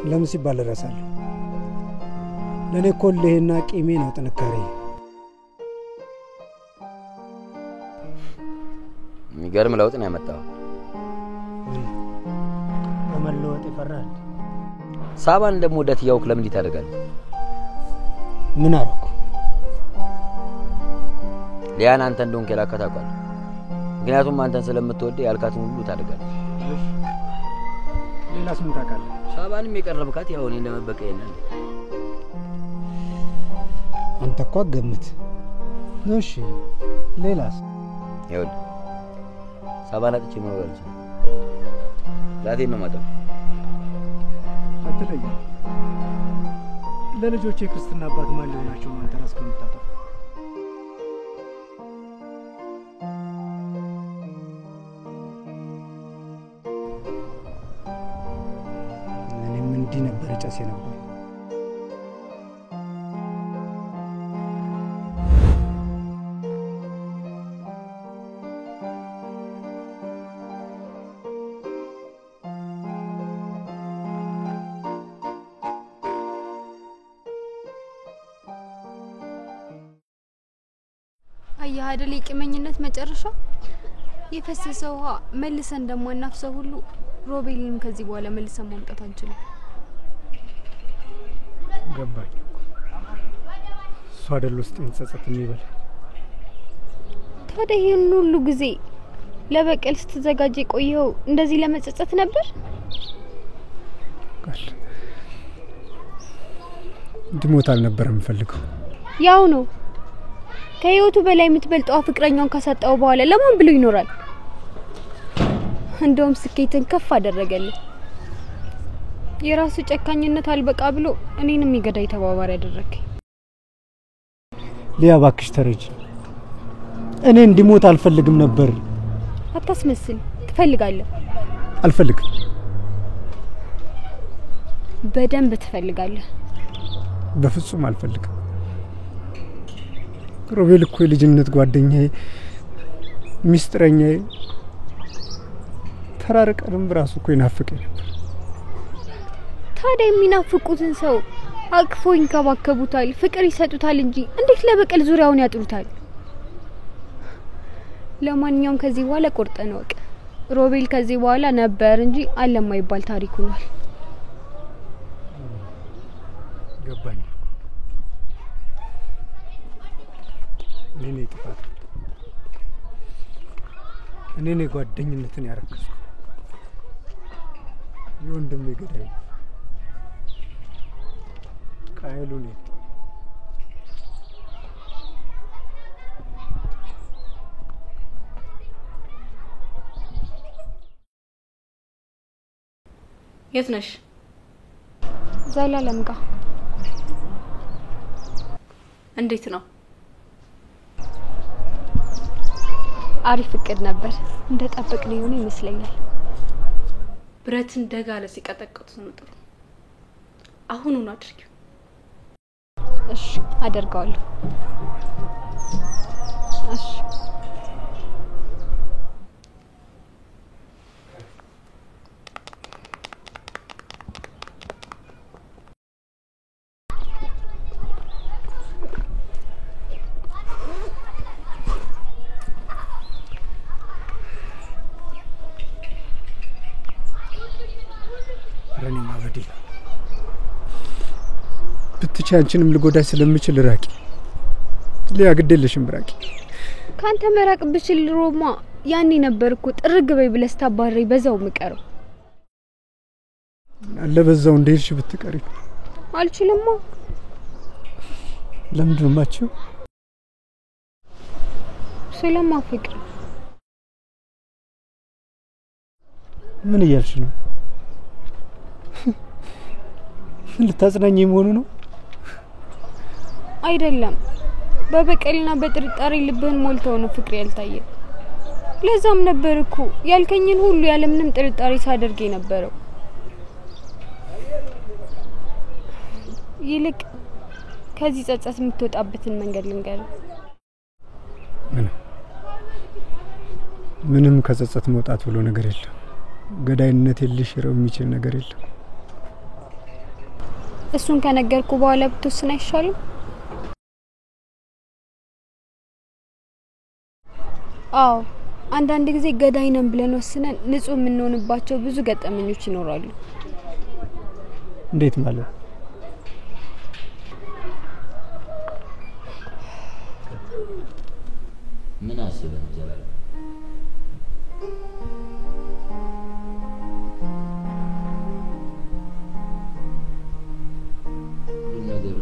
ለምን ሲባል እረሳለሁ? ለኔ እኮ ለሄና ቂሜ ነው ጥንካሬ። የሚገርም ለውጥ ነው ያመጣው። በመለወጥ ይፈራል። ሳባን እንደምወዳት ያውቅ ለምን ይታደርጋል? ምን አረኩ? ሊያን አንተ እንደሆንክ ያላከታውቃል። ምክንያቱም አንተን ስለምትወድ ያልካትን ሁሉ ታደርጋለህ። ሌላስ ምን ታውቃለህ? ሳባንም የቀረብካት ያው እኔን ለመበቀል ነው። አንተ እኮ ገምት ነው። እሺ ሌላስ? ይኸውልህ ሳባን አጥቼ መኖር አልችልም። ራቴን ነው ማጠብ። አትለኝ። ለልጆቼ ክርስትና አባት ማን ሊሆናቸው ነው? አንተ ራስህ ከምታጠፋ እኔም እንዲህ ነበር ጨሴ ነበር። አያህ አይደል የቂመኝነት መጨረሻ? የፈሰሰው ውሃ መልሰን እንደማናፍሰው ሁሉ ሮቤልን ከዚህ በኋላ መልሰን ማምጣት አንችልም። ገባኝ። እሱ አይደል ውስጤን ጸጸት የሚበል። ታዲያ ይሄን ሁሉ ጊዜ ለበቀል ስትዘጋጅ ቆየው እንደዚህ ለመጸጸት ነበር? ቃል እንድሞት አልነበረም ፈልገው። ያው ነው ከህይወቱ በላይ የምትበልጠው ፍቅረኛውን ካሳጣው በኋላ ለማን ብሎ ይኖራል? እንደውም ስኬትን ከፍ አደረገልህ። የራሱ ጨካኝነት አልበቃ ብሎ እኔንም ይገዳይ ተባባሪ ያደረከኝ። ሊያ እባክሽ ተረጂ። እኔ እንዲሞት አልፈልግም ነበር። አታስመስል። ትፈልጋለህ? አልፈልግም። በደንብ ትፈልጋለህ። በፍጹም አልፈልግም። ሮቤል እኮ የልጅነት ጓደኛዬ፣ ሚስጥረኛዬ፣ ተራርቀንም ራሱ እኮ ይናፍቀኝ ነበር። ታዲያ የሚናፍቁትን ሰው አቅፎ ይንከባከቡታል፣ ፍቅር ይሰጡታል እንጂ እንዴት ለበቀል ዙሪያውን ያጥሩታል? ለማንኛውም ከዚህ በኋላ ቆርጠን ወቅ ሮቤል ከዚህ በኋላ ነበር እንጂ አለማይባል ታሪክ ሆኗል። ገባኝ። እኔ ጥፋት እኔ ጓደኝነትን ያረከስኩ የወንድሜ ገዳይ ቃየሉ ነኝ። የት ነሽ? ዘላለም ጋር። እንዴት ነው? አሪፍ እቅድ ነበር። እንደጠበቅነው የሆነ ይመስለኛል። ብረትን ደጋለ ሲቀጠቅጡት ነው ጥሩ። አሁኑን አድርጊው። እሺ አደርጋለሁ። እሺ ረኒማ በዲ ብትቻንችንም ልጎዳሽ ስለምችል ራቂ። ሊያ ግዴለሽም ራቂ። ካንተ መራቅ ብችል ሮማ ያኔ ነበርኩ ጥርግ በይ ብለህ ስታባረኝ በዛው ምቀረው። ለበዛው እንደሄድሽ ብትቀሪ አልችልማ። ለምንድን ነው የማትችይው? ስለማፈቅር። ምን እያልሽ ነው? ልታጽናኝ መሆኑ ነው? አይደለም። በበቀልና በጥርጣሬ ልብህን ሞልተው ነው ፍቅር ያልታየ። ለዛም ነበር እኮ ያልከኝን ሁሉ ያለምንም ጥርጣሬ ሳደርግ የነበረው። ይልቅ ከዚህ ጸጸት የምትወጣበትን መንገድ ልንገርህ። ምንም ከጸጸት መውጣት ብሎ ነገር የለም። ገዳይነት ሊሽረው የሚችል ነገር የለም። እሱን ከነገርኩ በኋላ ብትወስን አይሻልም? አዎ አንዳንድ ጊዜ ገዳይ ነን ብለን ወስነን ንጹህ የምንሆንባቸው ብዙ ገጠመኞች ይኖራሉ። እንዴት ማለት? ምን አስበህ ነው ዘላለም? ነገር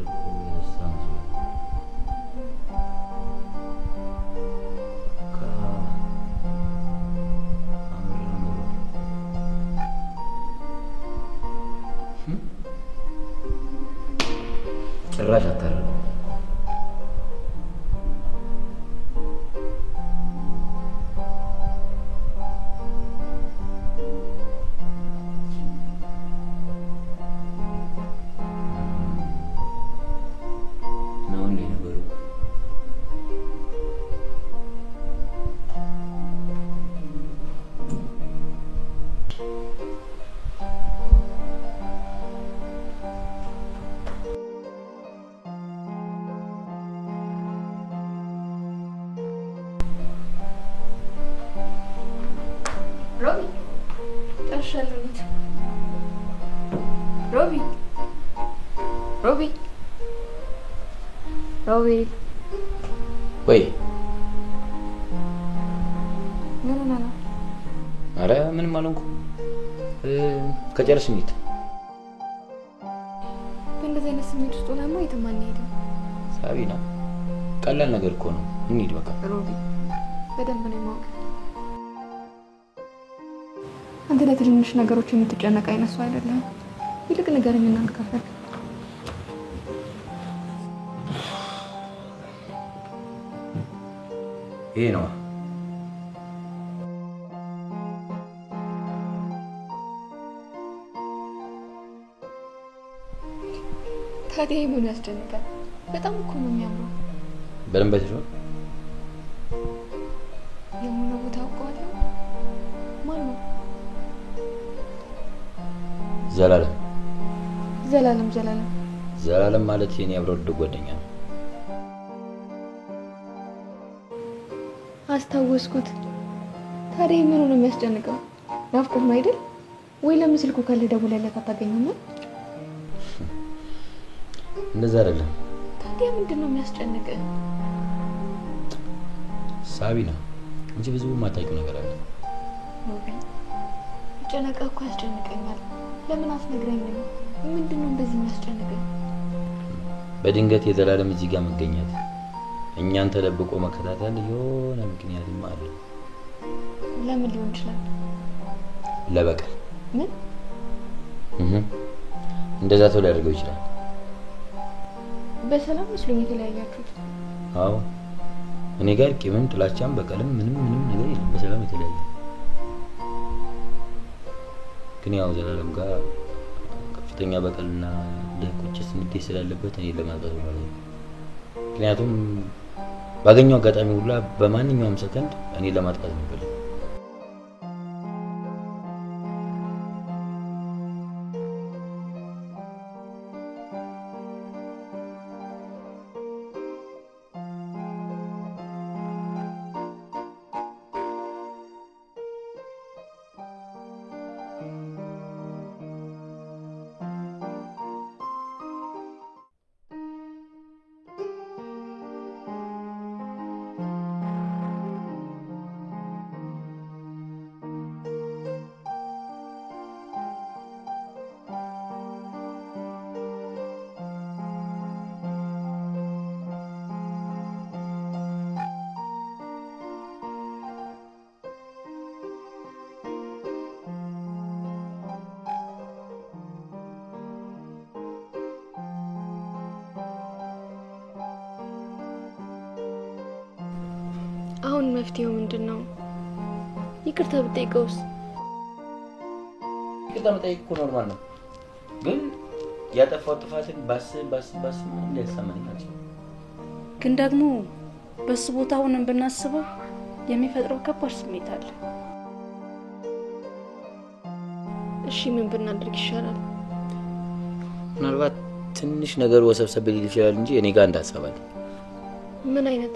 ጭራሽ አታረም። Robi. Wait. No. Ara ምን ማለንኩ? ከጨረስን እንዴት? በእንደዚህ አይነት ስሜት ውስጥ ሆነማ የትም አንሄድም። ሳቢና ቀላል ነገር እኮ ነው። እንሂድ በቃ። ሮቢ በደንብ ነው የማውቅ። አንተ ለትንሽ ነገሮች የምትጨነቅ አይነት ሰው አይደለም። ይልቅ ንገረኝና እንካፈል። ይሄ ነው ታዲያ ምን ያስጨንቃል? በጣም እኮ ነው የሚያምረው። በደንብ አይተሽው? የሆነ ቦታ አውቀዋለሁ። ማን ነው? ዘላለም ማለት የኔ አብሮ ወደ ጓደኛ ነው። አስታወስኩት። ታዲያ ምን ነው የሚያስጨንቀው? ናፍቆት ነው አይደል? ወይ ለምን ስልኩ ካለ ደውለለት አታገኙም? እንደዛ አይደለም። ታዲያ ምንድነው የሚያስጨንቀ? ሳቢና እንጂ ብዙ ማታውቂው ነገር አለ። ኦኬ ጨነቀ እኮ ያስጨንቀኛል። ለምን አትነግረኝም? ምንድነው እንደዚህ የሚያስጨንቀኝ? በድንገት የዘላለም እዚህ ጋር መገኘት እኛን ተደብቆ መከታተል የሆነ ምክንያትም አለ። ለምን ሊሆን ይችላል? ለበቀል። ምን? እንደዛ ሰው ሊያደርገው ይችላል። በሰላም መስሎኝ የተለያያችሁት? አዎ እኔ ጋር ቂምም ጥላቻም በቀልም ምንም ነገር የለም። በሰላም የተለያየ። ግን ያው ዘላለም ጋር ከፍተኛ በቀልና ለቁጭት ንዴት ስላለበት እኔ ለማጥፋት ማለት ነው። ምክንያቱም ባገኘው አጋጣሚ ሁሉ በማንኛውም ሰከንድ እኔ ለማጥፋት ነው የሚፈልገው። አሁን መፍትሄው ምንድነው? ይቅርታ ብጠይቀውስ? ይቅርታ መጠየቅ እኮ ኖርማል ነው። ግን ያጠፋው ጥፋትን ባስ ምን ሊያሳመኝ አልችልም። ግን ደግሞ በሱ ቦታ ሆነን ብናስበው የሚፈጥረው ከባድ ስሜት አለ። እሺ ምን ብናደርግ ይሻላል? ምናልባት ትንሽ ነገር ወሰብሰብ ሊል ይችላል እንጂ እኔ ጋር እንዳሰባል። ምን አይነት?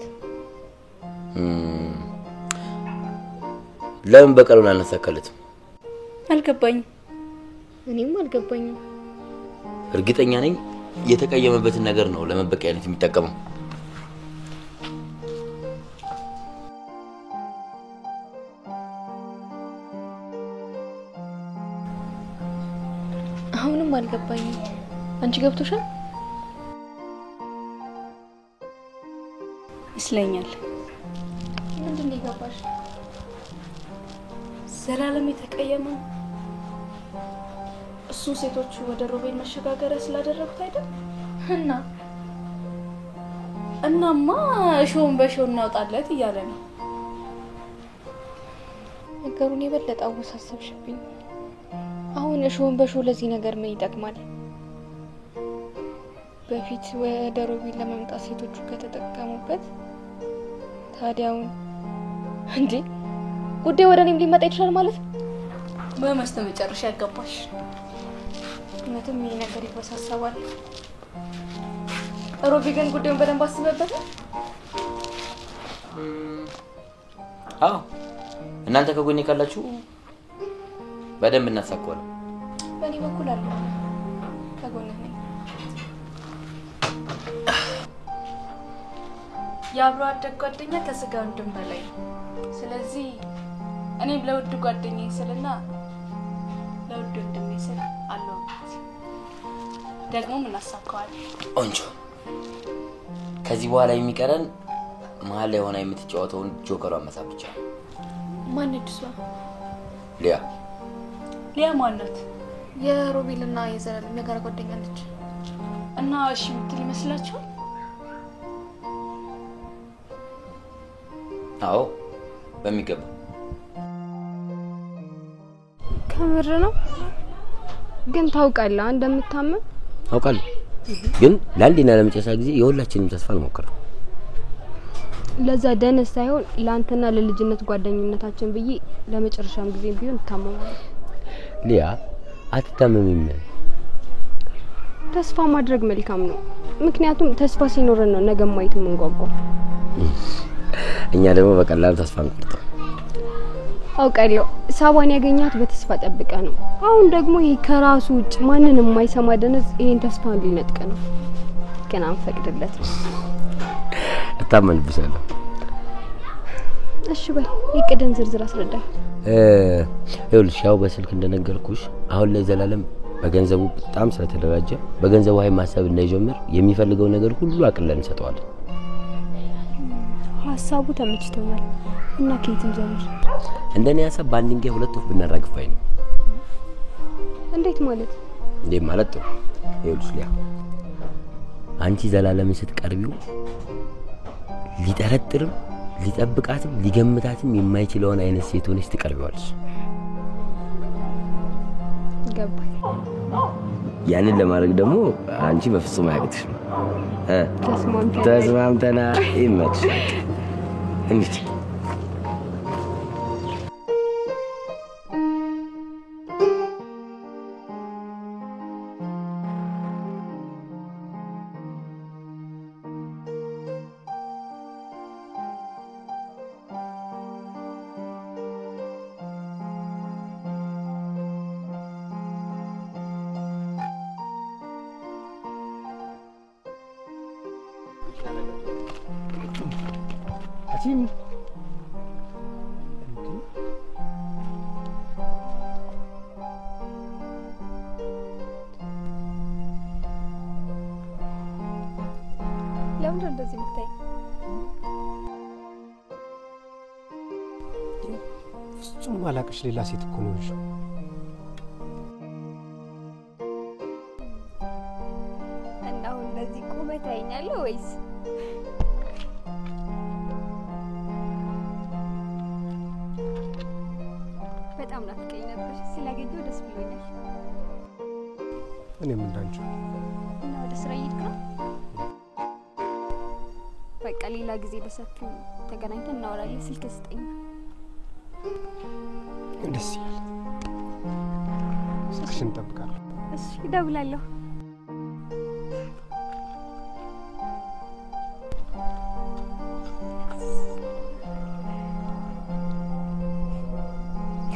ለምን በቀሉን አልነሳከለትም? አልገባኝም። እኔም አልገባኝም። እርግጠኛ ነኝ የተቀየመበትን ነገር ነው ለመበቀያነት የሚጠቀመው። አሁንም አልገባኝም። አንቺ ገብቶሻል? ይስለኛል። ምንድነው የገባሽ? ዘላለም የተቀየመው እሱ ሴቶቹ ወደ ሮቤል መሸጋገሪያ ስላደረጉት አይደል? እናማ እሾውን በሾው እናውጣለት እያለ ነው። ነገሩን የበለጠ አወሳሰብሽብኝ። አሁን እሾውን በሾው ለዚህ ነገር ምን ይጠቅማል? በፊት ወደ ሮቤል ለመምጣት ሴቶቹ ከተጠቀሙበት ታዲያውን እንዴ ጉዳይ ወደ እኔም ሊመጣ ይችላል ማለት ነው? በመስተመጨረሻ ያገባሽ። እውነትም ይሄ ነገር ይወሳሰባል። ሮቤል ግን ጉዳዩን በደንብ አስበበታል? አዎ እናንተ ከጎኔ ካላችሁ በደንብ እናሳካዋለን። በእኔ በኩል አለ ከጎንህ ነኝ። የአብሮ አደግ ጓደኛ ከስጋ ወንድም በላይ። ስለዚህ እኔም ለውድ ጓደኛዬ ስልና ለውድ ወንድሜ ስል አለሁበት። ደግሞ ምን እናሳካዋለን። ቆንጆ። ከዚህ በኋላ የሚቀረን መሀል ላይ ሆና የምትጫወተውን ጆከሯን መሳብ ብቻ ነው። ማን እሷ? ሊያ ማናት? የሮቤልና የዘላለም የጋራ ጓደኛ ነች። እና እሺ ምትል ይመስላችኋል? አዎ በሚገባ። ከምር ነው? ግን ታውቃለህ እንደምታመም? አውቃለሁ። ግን ለአንዴና ለመጨረሻ ጊዜ የሁላችንም ተስፋ እንሞክረው። ለዛ ደነስ ሳይሆን ላንተና ለልጅነት ጓደኝነታችን ብዬ ለመጨረሻም ጊዜ ቢሆን ታመማለሁ። ሊያ አትታመሚም። ተስፋ ማድረግ መልካም ነው። ምክንያቱም ተስፋ ሲኖረን ነው ነገ ማየት የምንጓጓው። እኛ ደግሞ በቀላሉ ተስፋ እንቆርጣለን። አውቃለሁ። ሳባን ያገኛት በተስፋ ጠብቀ ነው። አሁን ደግሞ ይሄ ከራሱ ውጭ ማንንም የማይሰማ ደነዝ ይሄን ተስፋ ሊነጥቀ ነው። ግን አንፈቅድለት። እታመንብሻለሁ። እሺ በል የቅደን ዝርዝር አስረዳኝ። ይኸውልሽ ያው በስልክ እንደነገርኩሽ አሁን ላይ ዘላለም በገንዘቡ በጣም ስለተደራጀ በገንዘቡ ኃይል ማሰብ እንዳይጀምር የሚፈልገው ነገር ሁሉ አቅለን እንሰጠዋለን። ሀሳቡ ተመችቶኛል። እና ከየትም ጀምር? እንደኔ ሀሳብ በአንድ ድንጋይ ሁለት ወፍ ብናራግፋይ ነው። እንዴት ማለት? እንዴት ማለት ነው? ይኸውልሽ ሊያ አንቺ ዘላለምን ስትቀርቢው ሊጠረጥርም ሊጠብቃትም ሊገምታትም የማይችለውን አይነት ሴት ሆነሽ ትቀርቢዋለሽ። ገባኝ። ያንን ለማድረግ ደግሞ አንቺ በፍጹም አያቅትሽም። ተስማምተና ይመችሽ። እንዴ አቺም ለምን እንደዚህ ምታይ? ፍጹም ማላቅሽ ሌላ ሴት እኮ ነው ልጅ። እና አሁን እንደዚህ ቁመት አይኛለህ ወይስ? በጣም ናፍቀኝ ነበር። ስላገኘሁ ደስ ብሎኛል። እኔም እንዳንቺ። እና ወደ ስራ እየሄድክ ነው? በቃ ሌላ ጊዜ በሰፊው ተገናኝተን እናወራለን። ስልክ ስጠኝ። ደስ ይላል። ስልክሽን እጠብቃለሁ። እሺ እደውላለሁ።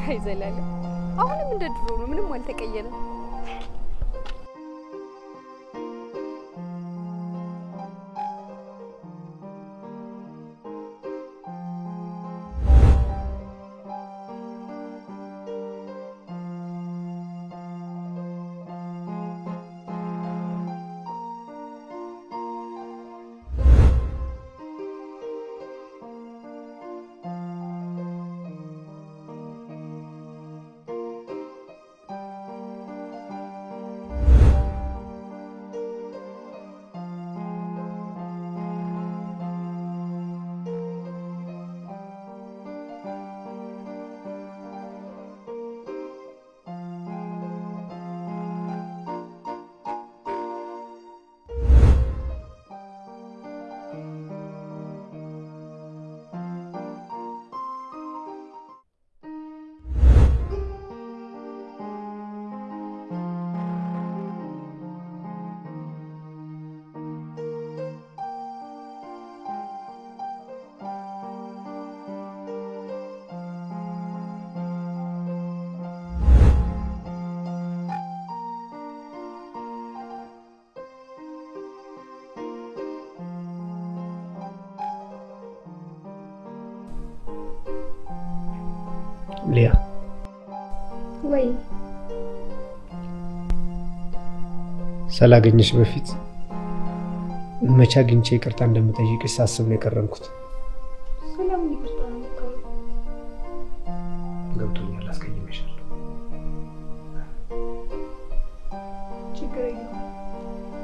አይዘላለ አሁንም እንደ ድሮ ነው። ምንም አልተቀየረም። ሊያ ወይ ሳላገኝሽ በፊት መቼ አግኝቼ ይቅርታ እንደምጠይቅሽ ሳስብ ነው የቀረምኩት። ሰላም ይቅርታ ነው። ገብቶኛል፣ አስቀይሜሻለሁ። ችግር የለውም።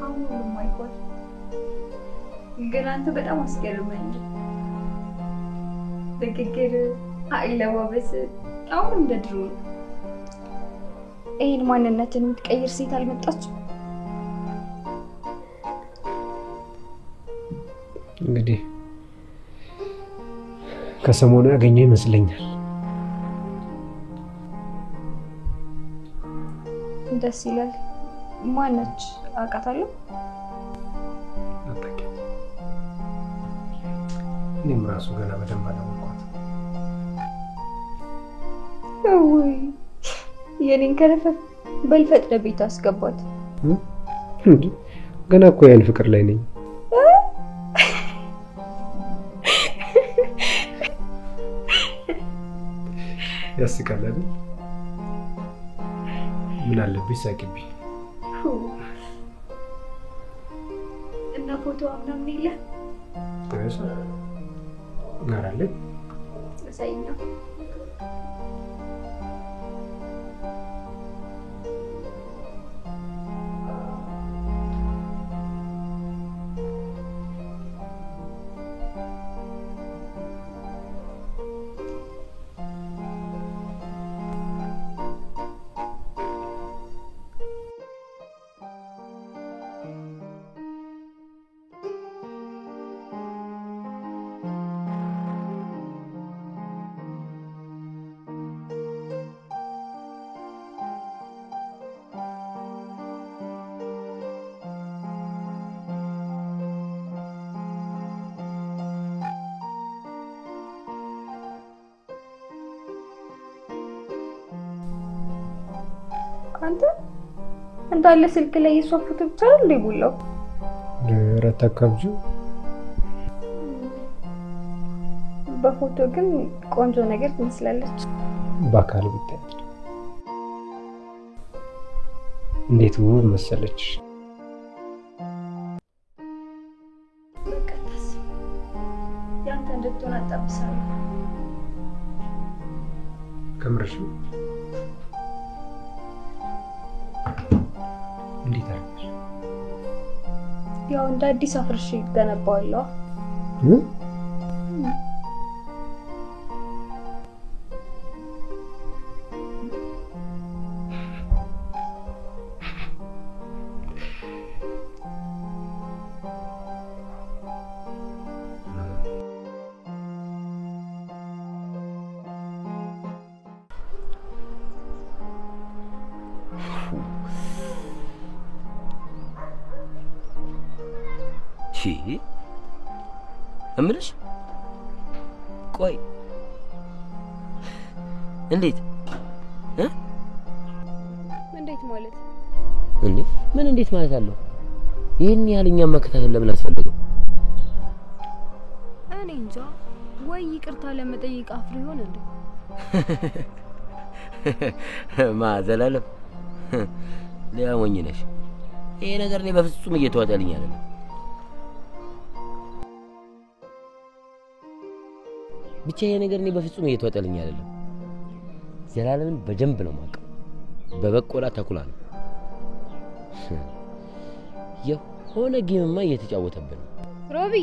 አሁን ሁሉም አይቋል። ግን አንተ በጣም አስገርመኝ። ንግግር፣ አለባበስ አሁን እንደ ድሮ ነው። ይሄን ማንነትን የምትቀይር ሴት አልመጣችም። እንግዲህ ከሰሞኑ ያገኘው ይመስለኛል። ደስ ይላል። ማነች? አውቃታለሁ። እኔም ራሱ ገና በደንብ አላወቅኳት። ወይ የኔን ከረፈ በልፈጥረ ቤት አስገባት። ገና እኮ ያን ፍቅር ላይ ነኝ። ያስቃል አይደል? ምን አለብሽ ሳቂቢ። እና ፎቶ ምናምን የለ? እሺ እናራለን። እሰይኛ አንተ እንዳለ ስልክ ላይ የሷ ፎቶ ብቻ ነው ይቡላው። ረተከብጁ በፎቶ ግን ቆንጆ ነገር ትመስላለች። በአካል ብታይ እንዴት ውብ መሰለች። በቀጣስ ያንተ እንድትሆን አጣብሳለሁ። ከምርሽ እንዴት አርገሽ? ያው እንደ አዲስ አፍርሽ ገነባዋለሁ። እምልሽ ቆይ እንዴት እንዴት ማለት እንዴ? ምን እንዴት ማለት አለው? ይሄን ያህልኛ መከታተል ለምን አስፈልገው? እኔ እንጃ። ወይ ይቅርታ ለመጠየቅ አፍሪ ይሆን እንዴ? ዘላለም ሊያሞኝ ነሽ። ይሄ ነገር እኔ በፍጹም እየተዋጠልኝ አይደለም። ብቻ ይሄ ነገር እኔ በፍጹም እየተዋጠልኝ አይደለም። ዘላለምን በደንብ ነው የማውቀው። በበቆላ ተኩላ ነው። የሆነ ጌምማ እየተጫወተብን ነው። ሮቢ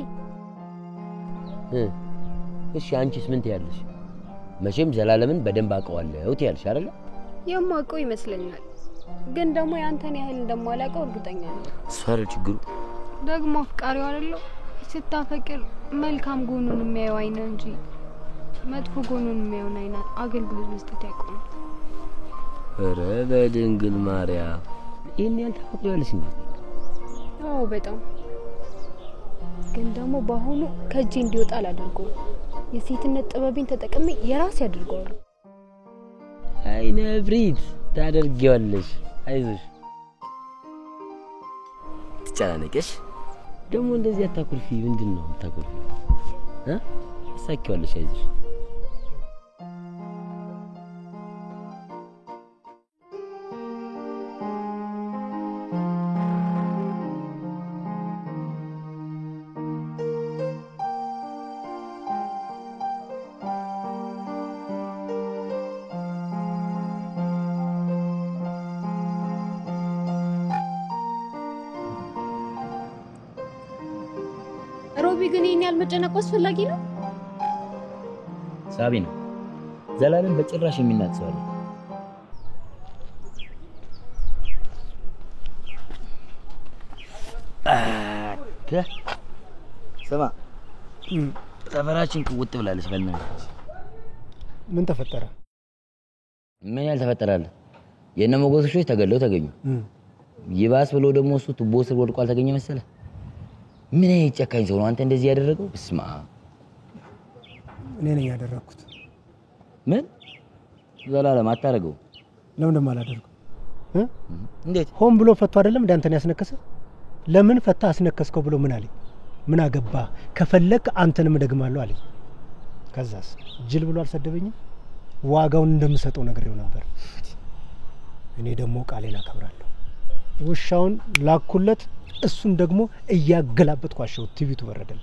እሺ አንቺስ ምን ትያለሽ? መቼም ዘላለምን በደንብ አውቀዋለሁ ትያለሽ አይደል? የማውቀው ይመስለኛል፣ ግን ደግሞ ያንተን ያህል እንደማላውቀው እርግጠኛ ነኝ። ሷር ችግሩ ደግሞ አፍቃሪው አይደለም። ስታፈቅር መልካም ጎኑን የሚያየው አይነ እንጂ መጥፎ ጎኑን የሚያየው አይነ አገልግሎት መስጠት ያቆም። ኧረ በድንግል ማርያም ይሄን ያህል ታፈቅሪያለሽ እንዴ? አዎ በጣም። ግን ደግሞ በአሁኑ ከእጄ እንዲወጣ አላደርገውም። የሴትነት ጥበቤን ተጠቅሜ የራሴ አድርገዋለሁ። አይ ነብሪት ታደርጊዋለሽ። አይዞሽ ትጨናነቂሽ። ደግሞ እንደዚህ አታኩርፊ። ምንድነው የምታኩርፊ? አሳኪዋለሽ። አይዞሽ ሮቢ ግን ይሄን ያህል መጨነቅ አስፈላጊ ነው? ሳቢ ነው ዘላለም በጭራሽ የሚናቅ ሰው አይደለም። ስማ ሰፈራችን ቁውጥ ብላለች። በእናትህ ምን ተፈጠረ? ምን ያልተፈጠራለ? የነ ሞገሶች ተገለው ተገኙ። ይባስ ብሎ ደግሞ እሱ ቱቦ ስር ወድቋል ተገኘ መሰለ። ምን አይጨካኝ ሰው ነው አንተ እንደዚህ ያደረገው? እስማ እኔ ነኝ ያደረኩት። ምን ዘላለም አታረገው። ለምን እንደማላደርገው እንዴት ሆን ብሎ ፈቶ አይደለም እንዳንተን ያስነከሰ? ለምን ፈታ አስነከስከው ብሎ ምን አለኝ? ምን አገባ ከፈለክ አንተንም ደግማለሁ አለኝ። ከዛስ ጅል ብሎ አልሰደበኝም። ዋጋውን እንደምሰጠው ነግሬው ነበር። እኔ ደግሞ ቃሌን አከብራለሁ። ውሻውን ላኩለት፣ እሱን ደግሞ እያገላበጥኩ አሸው። ቲቪቱ በረደለ።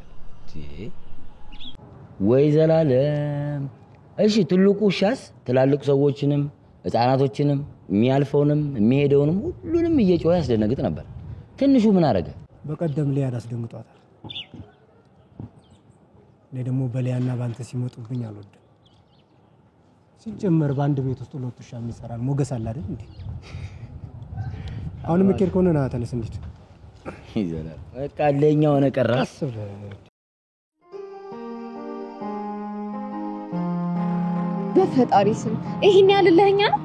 ወይ ዘላለም እሺ ትልቁ ሻስ ትላልቅ ሰዎችንም ህፃናቶችንም የሚያልፈውንም የሚሄደውንም ሁሉንም እየጮኸ ያስደነግጥ ነበር። ትንሹ ምን አረገ? በቀደም ሊያን አስደንግጧታል። እኔ ደግሞ በሊያና ባንተ ሲመጡብኝ አልወድም። ሲጀመር በአንድ ቤት ውስጥ ሁለት ውሻ የሚሰራል ሞገስ አለ አይደል እንዴ? አሁን ምክር ከሆነ ና ተነስ እንዴት ይዘላል። በቃ ለኛው ነው ቀራስ። በፈጣሪ ስም ይሄን ያልልህኛ ነው?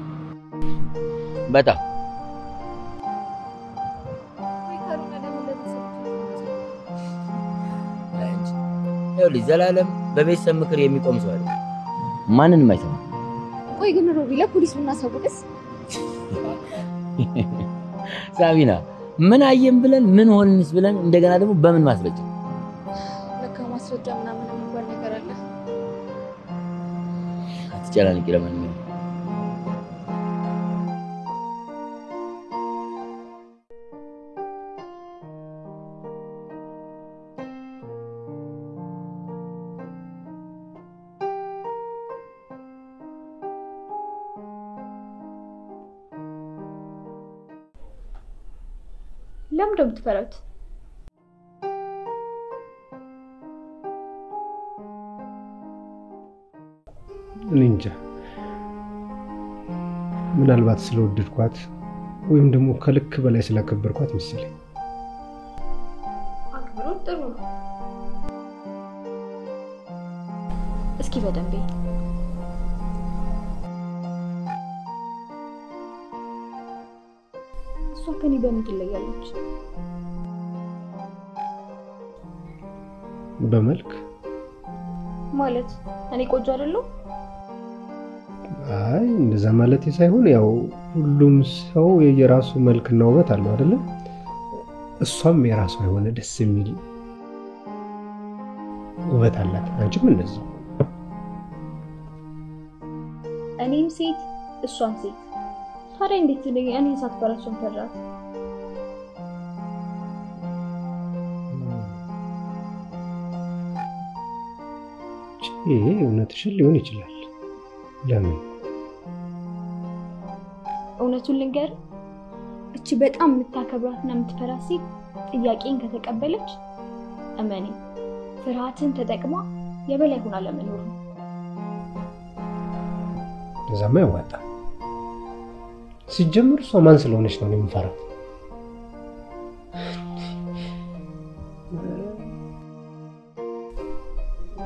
በጣም ይኸውልህ ዘላለም በቤተሰብ ምክር የሚቆም ሰው አይደል። ማንንም አይሰማ። ቆይ ግን ሮቢ ለፖሊስ ብናሳውቅስ? ሳቢና ምን አየን ብለን ምን ሆንንስ ብለን እንደገና ደግሞ በምን ማስረጃ? ለካ ማስረጃ ምናምን የሚባል ነገር አለ። አትጨናነቂ። ለማንኛውም ለምን እንደምትፈራት እንጃ። ምናልባት ስለወደድኳት ወይም ደግሞ ከልክ በላይ ስላከበርኳት መሰለኝ። አክብሮት ጥሩ ነው። እስኪ በደንብ እሷ ከኔ በምን ትለያለች? በመልክ ማለት እኔ ቆንጆ አይደለሁ? አይ እንደዛ ማለት ሳይሆን ያው ሁሉም ሰው የራሱ መልክና ውበት አለው አይደለ? እሷም የራሷ የሆነ ደስ የሚል ውበት አላት። አንቺም እንደዛው። እኔም ሴት እሷም ሴት። ታዲያ እንዴት እኔ ሳትፈራሽም ፈራት? ይሄ እውነትሽን ሊሆን ይችላል። ለምን? እውነቱን ልንገር፣ እቺ በጣም የምታከብራትና የምትፈራት ሴት ጥያቄን ከተቀበለች እመኔ ፍርሃትን ተጠቅማ የበላይ ሆና ለመኖር ነው። ለዛማ ያዋጣ። ሲጀምር እሷ ማን ስለሆነች ነው የምፈራት?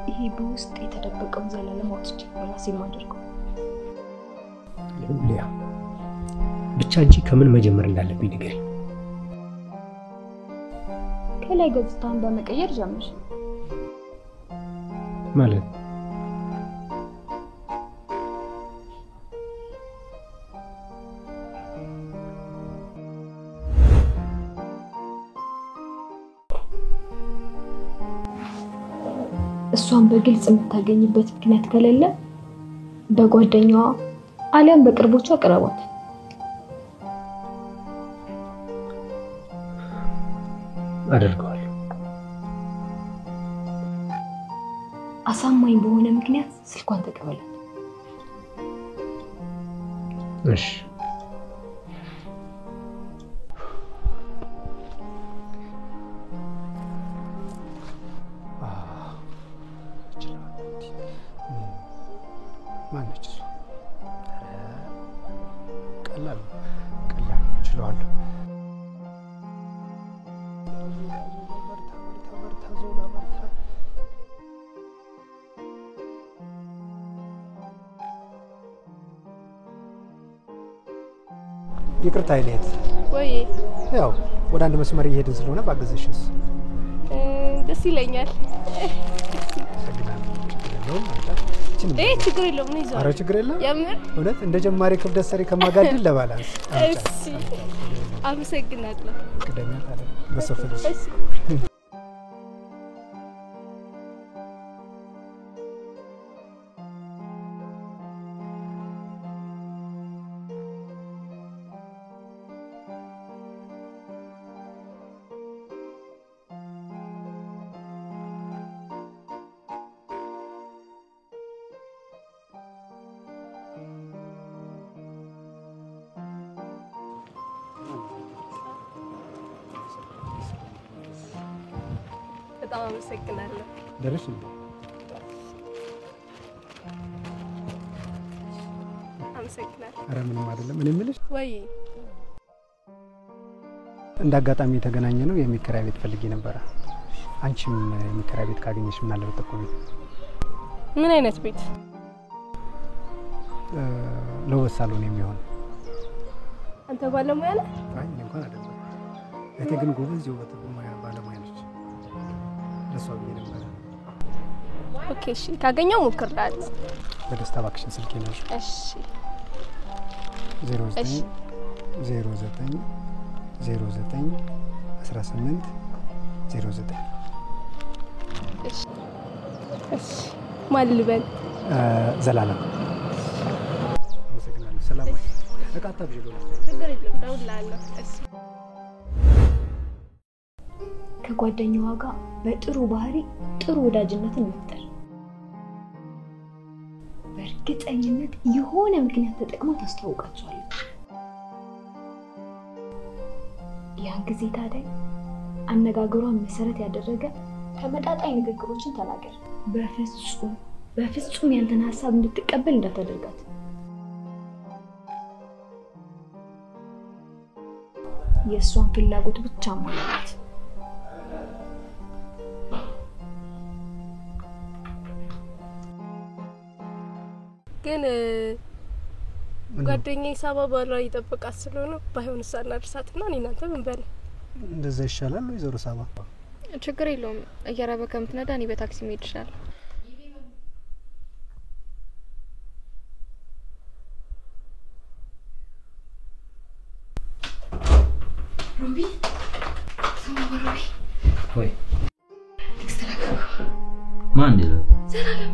ይሄ በውስጥ የተደበቀው ዘላለም አውጥቼ በራሴ ማድረግ ሊያ ብቻ አንቺ ከምን መጀመር እንዳለብኝ ንገሪ። ከላይ ገጽታን በመቀየር ጀምር። ማለት እሷን በግልጽ የምታገኝበት ምክንያት ከሌለ በጓደኛዋ አሊያም በቅርቦቿ አቅርቧት። አደርገዋለሁ። አሳማኝ በሆነ ምክንያት ስልኳን ተቀበላት። እሺ። ማነች እሷ? ቀላል እችላለሁ። ይቅርታ አይነት ወይ ያው ወደ አንድ መስመር እየሄድን ስለሆነ ባገዘሽስ ደስ ይለኛል። ችግር የለውም ነው ይዟል። ኧረ ችግር የለም። የምር እውነት እንደ ጀማሪ ክብደት ሰሪ ከማጋድል ለባላንስ። እሺ አመሰግናለሁ። ቅደሚያ ታዲያ በሰፈርሽ እሺ በጣም አመሰግናለሁ። ደረሽ አመሰግናለሁ። ኧረ ምንም አይደለም። እኔ የምልሽ ወይ እንዳጋጣሚ የተገናኘ ነው የሚከራይ ቤት ፈልጌ ነበረ። አንቺም የሚከራይ ቤት ካገኘሽ ምን አለ ብትጠቁሚ። ምን አይነት ቤት? ለውበት ሳሎን የሚሆን። አንተ ባለሙያ ነህ? አይ እኔ እንኳን አይደለም። እቴ ግን ጎበዝ የውበት ባለሙያ ነች። ለሷ ብዬ ነበረ። ኦኬ እሺ፣ ካገኘው ሞክርላለሁ። በደስታ እባክሽን ስልኬ ነው። እሺ 09 09 09 18 09 እሺ ማን ልበል? ዘላለም። አመሰግናለሁ። ሰላም ወይ? እቃታ ብዬ ችግር የለም ደውላለሁ። እሺ ከጓደኛዋ ጋር በጥሩ ባህሪ ጥሩ ወዳጅነትን መፍጠር። በእርግጠኝነት የሆነ ምክንያት ተጠቅማ ታስተዋውቃቸዋለች። ያን ጊዜ ታዲያ አነጋገሯን መሰረት ያደረገ ተመጣጣኝ ንግግሮችን ተናገር። በፍጹም ያንተን ሐሳብ እንድትቀበል እንዳታደርጋት። የእሷን ፍላጎት ብቻ ማለላት። ግን ጓደኛዬ ሳባ ባሏ ይጠብቃት ስለሆነ ባይሆን ሳናርሳትና እኔ እናንተ ምን በል እንደዛ ይሻላል ወይ? ዞሮ ሳባ ችግር የለውም እየራበ ከምትነዳ እኔ በታክሲ መሄድ እችላለሁ። ሮቢ ሰማባሮቢ ወይ ተስተካከለ ማን ይላል ዘላለም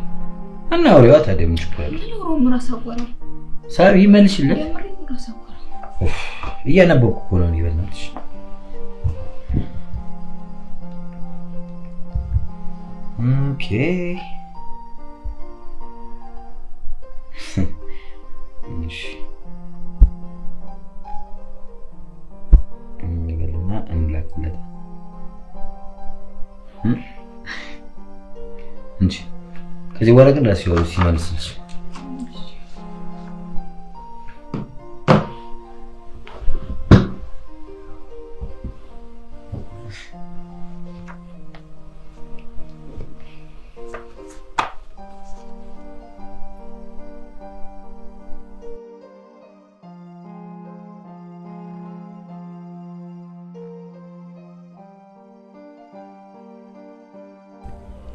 እና ወሬዋ ታዲያ ምን ችግር አለ? ሮም ራስ አወራ ሳቢ መልሽልህ የምሬን ራስ አወራ እያነበብኩ እኮ ነው ይበልናልሽ Okay. እሺ እንበልና እንላክለት እንጂ ከዚህ በኋላ ግን ራስ ይወር ሲመልስልሽ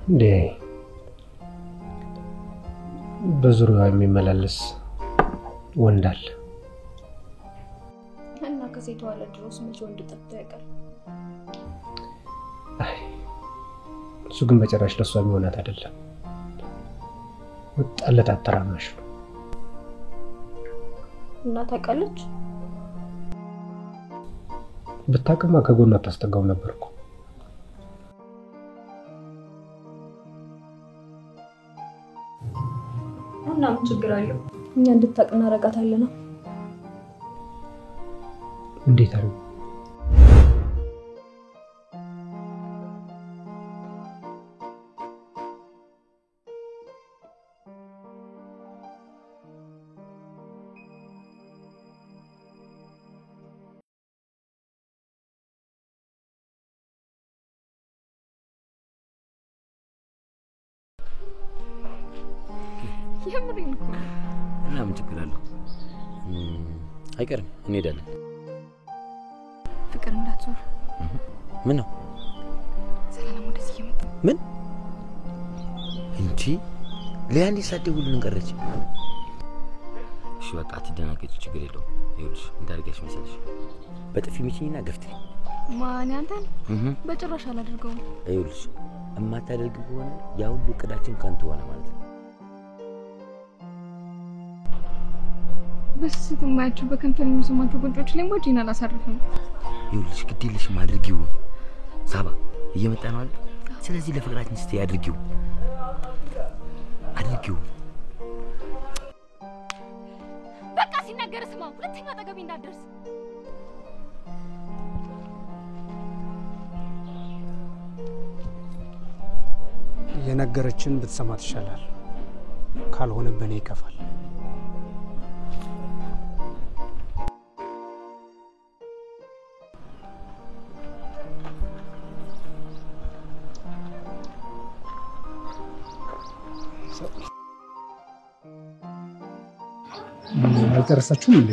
እንዴ በዙሪያው የሚመላለስ ወንድ አለ እና ከሴቷ አለ ድሮስ ምን ወንድ ጠፍቶ ያውቃል? አይ እሱ ግን በጭራሽ ለሷ የሚሆናት አይደለም። ወጣለት አተራማሽ ነው እና ታውቃለች ብታቀማ ከጎኗ ታስተጋው ነበርኩ። እና ምን ችግር አለው? እኛ እንድታቅና ረጋታለና እንዴት አሉ የምሬን እኮ እና ምን ችግር አለው? አይቀርም እንሄዳለን። ፍቅር እንዳትዞር። ምን ነው? ሰላም ወደዚህ እየመጣ ምን እንጂ ለያንዲ ሳደውልን ቀረች። እሺ በቃ አትደናገጭ፣ ችግር የለውም። ይኸውልሽ እንዳርጋሽ መሰለሽ በጥፊ ምችኝና ገፍትሪ። ማን ያንተን? በጭራሽ አላደርገውም። ይኸውልሽ እማታደርግ ከሆነ ያ ሁሉ እቅዳችን ከንቱ ሆነ ማለት ነው። በስስት የማያቸው በከንፈር የሚሰማቸው ጉንጮች ላይ ሞጂና አላሳርፍም። ይኸውልሽ ግዴለሽ ማድርጊው ሳባ እየመጣ ነው አይደል? ስለዚህ ለፍቅራችን ስትይ አድርጊው አድርጊው። በቃ ሲናገር ስማ፣ ሁለተኛ አጠገቤ እንዳትደርስ። የነገረችን ብትሰማት ይሻላል፣ ካልሆነ በኔ ይከፋል። አልጨረሳችሁም እንዴ?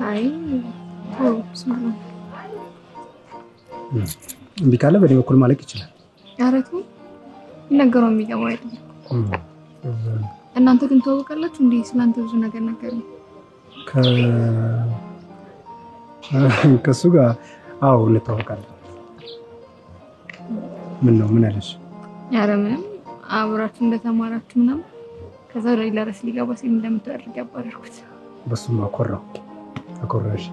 አይ ስማ፣ እምቢ ካለ በኔ በኩል ማለቅ ይችላል። አረቱ ነገሩ የሚገባው አይደለም። እናንተ ግን ተዋወቃላችሁ እንዴ? ስላንተ ብዙ ነገር ነገርኝ። ከሱ ጋር አዎ እንተዋወቃለን። ምን ነው ምን አለሽ? ኧረ ምንም፣ አብራችሁ እንደተማራችሁ ምናምን ከዛ ወደ ሌላ ርዕስ ሊገባ ሲል እንደምታደርግ ያባረርኩት። በሱም አኮራሽ።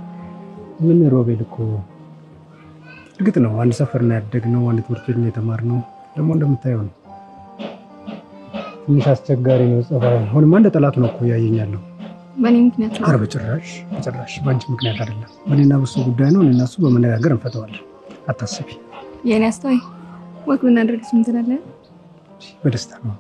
ምን ሮቤል እኮ እርግጥ ነው አንድ ሰፈር ነው ያደግነው፣ አንድ ትምህርት ቤት ነው የተማርነው። ደግሞ እንደምታየው ነው፣ ትንሽ አስቸጋሪ ነው ጸባይ። አሁንማ እንደ ጠላት ነው እኮ ያየኛለሁ። በእኔ ምክንያት ነው? ኧረ በጭራሽ በአንቺ ምክንያት አይደለም። በእኔና በሱ ጉዳይ ነው። እኔና እሱ በመነጋገር እንፈተዋለን፣ አታስቢ። የኔ አስተዋይ ወክ ብናደርግስ ምን ትላለህ? በደስታ ነው።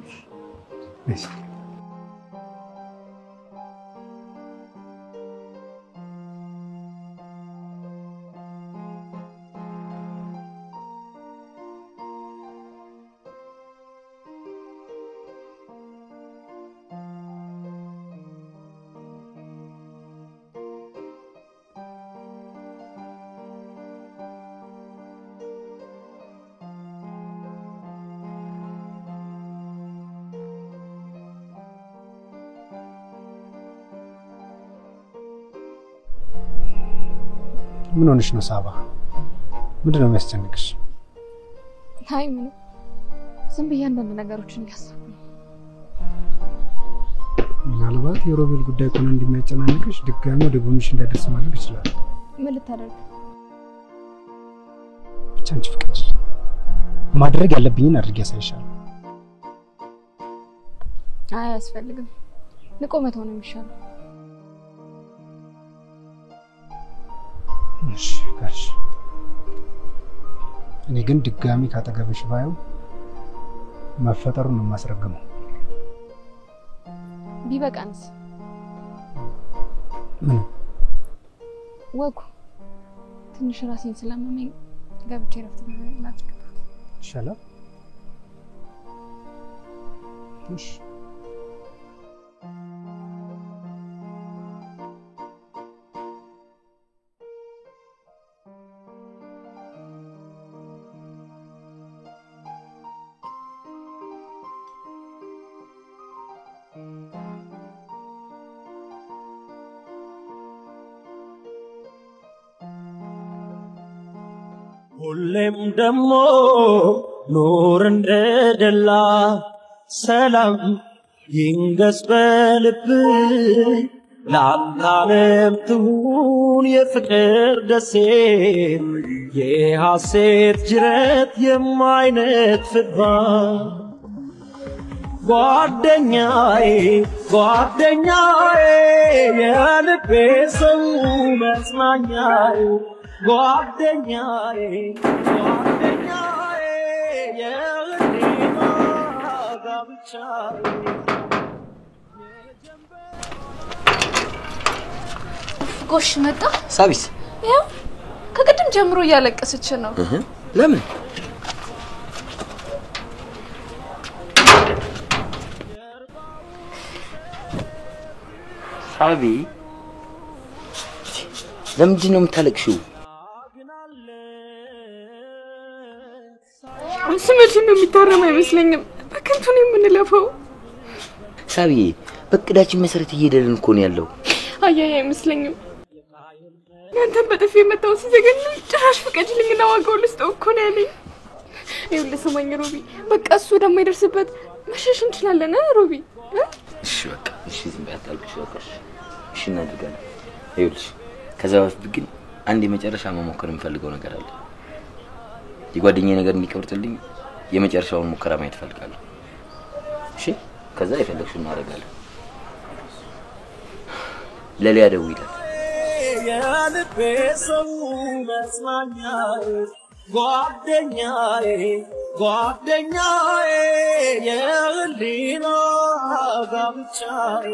ምን ሆነሽ ነው ሳባ? ምንድን ነው የሚያስጨንቅሽ? አይ ምን ዝም ብዬ አንዳንድ ነገሮችን እያሰብኩ ነው። ምናልባት የሮቤል ጉዳይ ከሆነ እንደሚያጨናንቅሽ ድጋሚ ወደ ጎንሽ እንዳይደርስ ማድረግ ይችላል። ምን ልታደርግ? ብቻ አንቺ ፍቅድ ማድረግ ያለብኝን አድርጌ ያሳይሻል። አይ አያስፈልግም። ልቆመት ሆነ የሚሻለው። እሺ ጋሽ እኔ ግን ድጋሚ ካጠገብሽ ባየው መፈጠሩን ነው የማስረግመው። ቢበቃንስ? ምን ወኩ ትንሽ ራሴን ስለማመኝ ገብቼ ረፍት ላድርግ ይሻላል። እሺ ሁሌም ደሞ ኑር እንደደላ ሰላም ይንገስ በልብ ለዓለም ትሁን የፍቅር ደሴት የሐሴት ጅረት የማይነጥፍባት ጓደኛዬ ጓደኛዬ የልቤ ሰው መጽናኛዬ ጓደኛዬ ጓደኛዬ የህሊና ጋብቻዬ ጎሽ መጣ ሳቢስ ያው ከቅድም ጀምሮ እያለቀሰች ነው። ለምን? ሳቢ ለምንድን ነው የምታለቅሽው? ስመችን ነው የሚታረም አይመስለኝም። በከንቱ ነው የምንለፈው። ሳቢ በቅዳችን መሰረት እየሄደልን እኮ ነው ያለው። አያይ አይመስለኝም። ያንተን በጥፊ መታው ሲዘገኝ ጭራሽ ፍቀጅልኝና ዋጋው ልስጠው እኮ ነው ያለኝ። ይኸውልህ ስማኝ ሮቢ፣ በቃ እሱ ደግሞ ይደርስበት መሸሽ እንችላለን ሮቢ። እሺ በቃ እሺ፣ ዝም በይ አታልቅሽ በቃ። እሺ እናድርጋለን። ይኸውልሽ ከዛ በፊት ግን አንድ የመጨረሻ መሞከር የምፈልገው ነገር አለ። የጓደኛዬ ነገር እንዲቀርጥልኝ የመጨረሻውን ሙከራ ማየት ፈልጋለሁ። እሺ ከዛ የፈለግሽውን እናደርጋለን። ለሊያ ደውይላት። የልቤ ሰው መጽናኛዬ ጓደኛዬ ጓደኛዬ የህሊና ጋብቻዬ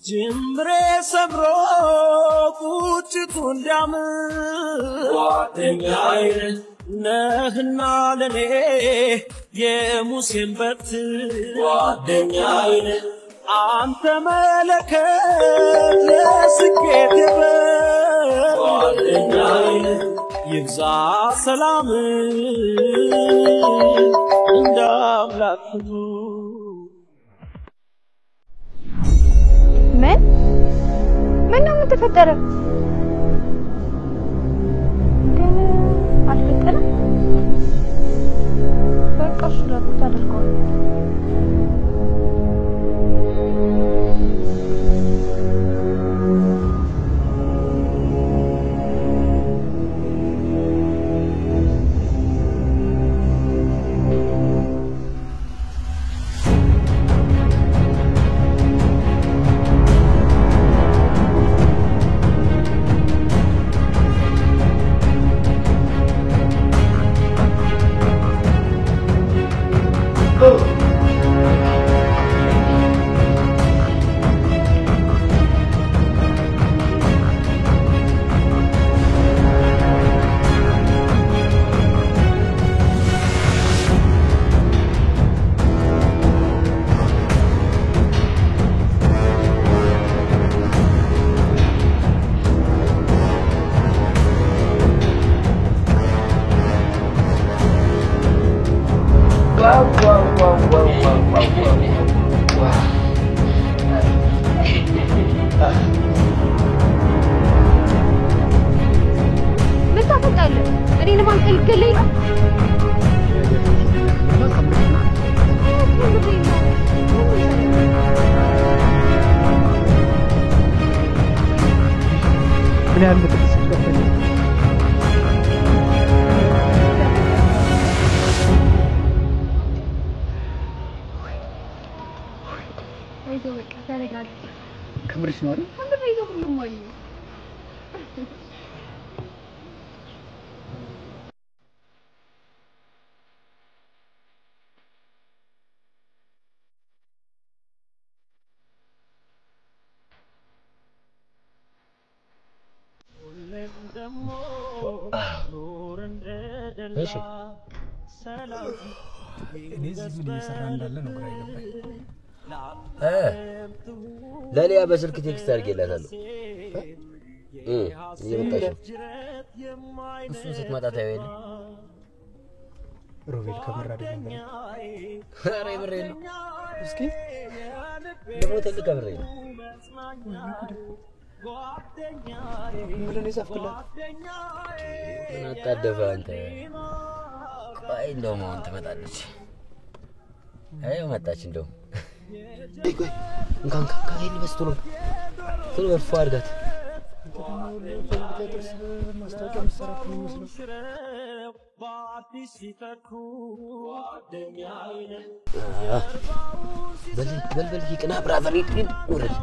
ጅምሬ ሰብሮ ቁጭቱ እንዲያምር ጓደኛዬ ነህና ለኔ የሙሴን በትር ጓደኛዬ አንተ መለከት ለስኬት የበር ጓደኛዬ ይብዛ ሰላም እንደ አምላክ ምን ነው ተፈጠረ? ግን አልፈጠረም። በቃ እሱ ደግሞ ታደርገው። ክልክለኝ ምን ያህል ልትስል በቃ ተረጋጋ ከምርሽ ነው አይደል አንተ ይዘው ሁሉም ወይ እሺ እኔ እዚህ ምን እየሰራ እንዳለ ነው ግራ ይገባኝ ለሊያ በስልክ ቴክስት አድርጌላታለሁ እየመጣች እሱን ስትመጣ ታየው ሮቤል ከመራ አይደለም ኧረ ይብሬ ነው እስኪ ደግሞ ትልቅ ከብሬ ነው ምንድን ነው የጻፍክላት ምን አጣደፈ አንተ አይ እንደው ማን ትመጣለች አይ መጣች እንደው ቆይ እንካን ካይል በስተሎ ቶሎ ወርፋ አድርጋት ማስታወቂያ መሰራት ነው የሚመስለው በል ይቅና ብራቨር ይቅን ወረድ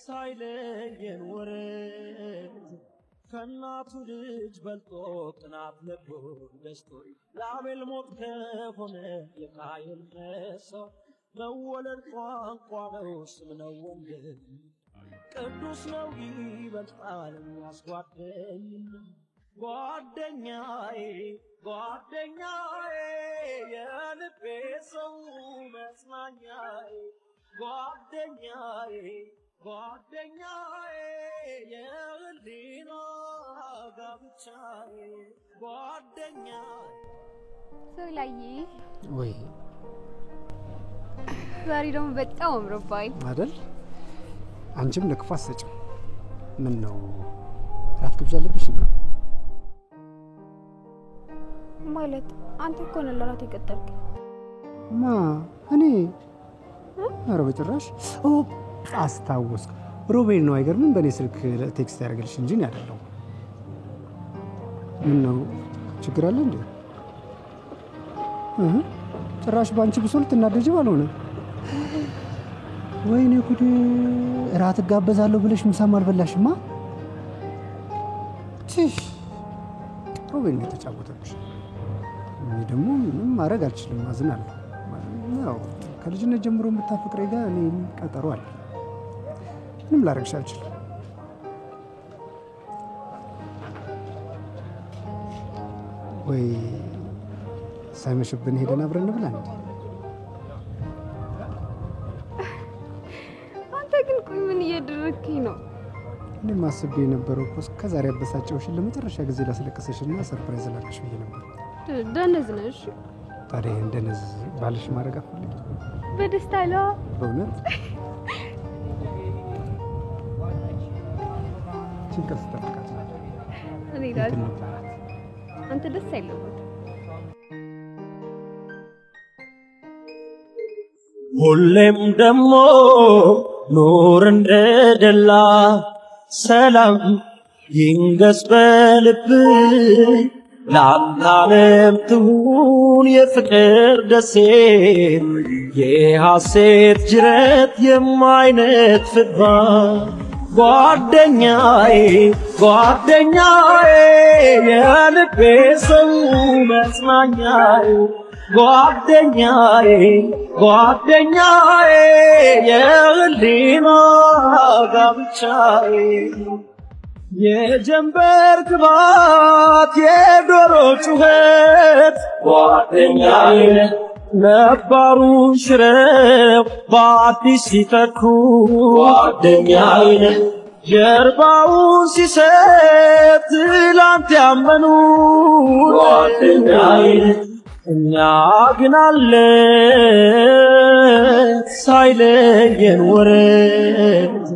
ሳይለየን ወረድ ከናቱ ልጅ በልጦ ጥናት ነበር ደስቶይ ላቤል ሞት ከሆነ የቃየል መሰው መወለድ ቋንቋ ነው ስም ነው ወንድም ቅዱስ ነው ይበልጣል ያስጓደኝ ጓደኛዬ የልቤ ሰው መጽናኛዬ ጓደኛዬ የህሊና ጋብቻዬ ጓደኛዬ ሶላዬ ወይ ዛሬ ደግሞ በጣም አምሮባይ አይደል አንቺም ለክፋት ሰጭ ምን ነው ራት ግብዣ አለብሽ ነው ማለት አንተ እኮ ነው ለራት የቀጠርክ ማ እኔ ኧረ በጭራሽ አስታወስኩ ሮቤል ነው አይገርምም በኔ ስልክ ቴክስት ያደርግልሽ እንጂ ነው ያደለው ምን ነው ችግር አለ እንዴ ጭራሽ ባንቺ ብሶል ትናደጂ ባልሆነ ወይኔ ጉድ ራት ጋበዛለሁ ብለሽ ምሳም አልበላሽማ ትሽ ሮቤል ነው ተጫወተብሽ እኔ ደግሞ ምንም ማድረግ አልችልም አዝናለሁ ያው ከልጅነት ጀምሮ የምታፈቅረኝ ጋር እኔ ቀጠሮ አለ ምንም ላደርግሽ አልችልም ወይ ሳይመሽብን ሄደን አብረን እንብላ እንዴ አንተ ግን ቆይ ምን እያደረግከኝ ነው እኔ ማስቤ የነበረው እኮ እስከዛሬ አበሳጨውሽን ለመጨረሻ ጊዜ ላስለቅስሽና ሰርፕራይዝ ላድርግሽ ብዬ ነበር ደነዝ ነሽ ታዲያ እንደነዝ ባልሽ ማድረግ አፈልግ በደስታ ነው በእውነት ጭንቀት ተጠብቃት እኔ ጋር አንተ ደስ አይለውም ሁሌም ደሞ ኑር እንደደላ ሰላም ይንገስ በልብህ ለዓለም ትሁን የፍቅር ደሴት የሐሴት ጅረት የማይነጥፍባት ጓደኛዬ የልቤ ሰው መጽናኛዬ ጓደኛዬ የህሊና ጋብቻዬ የጀንበር ግባት የዶሮ ጩኸት ጓደኛዬ ነባሩን ሽረው በአዲስ ሲተኩ ጓደኛዬ ጀርባውን ሲሰጥ ትላንት ያመኑ ጓደኛዬ እኛ ግን አለን ሳይለየን ወረት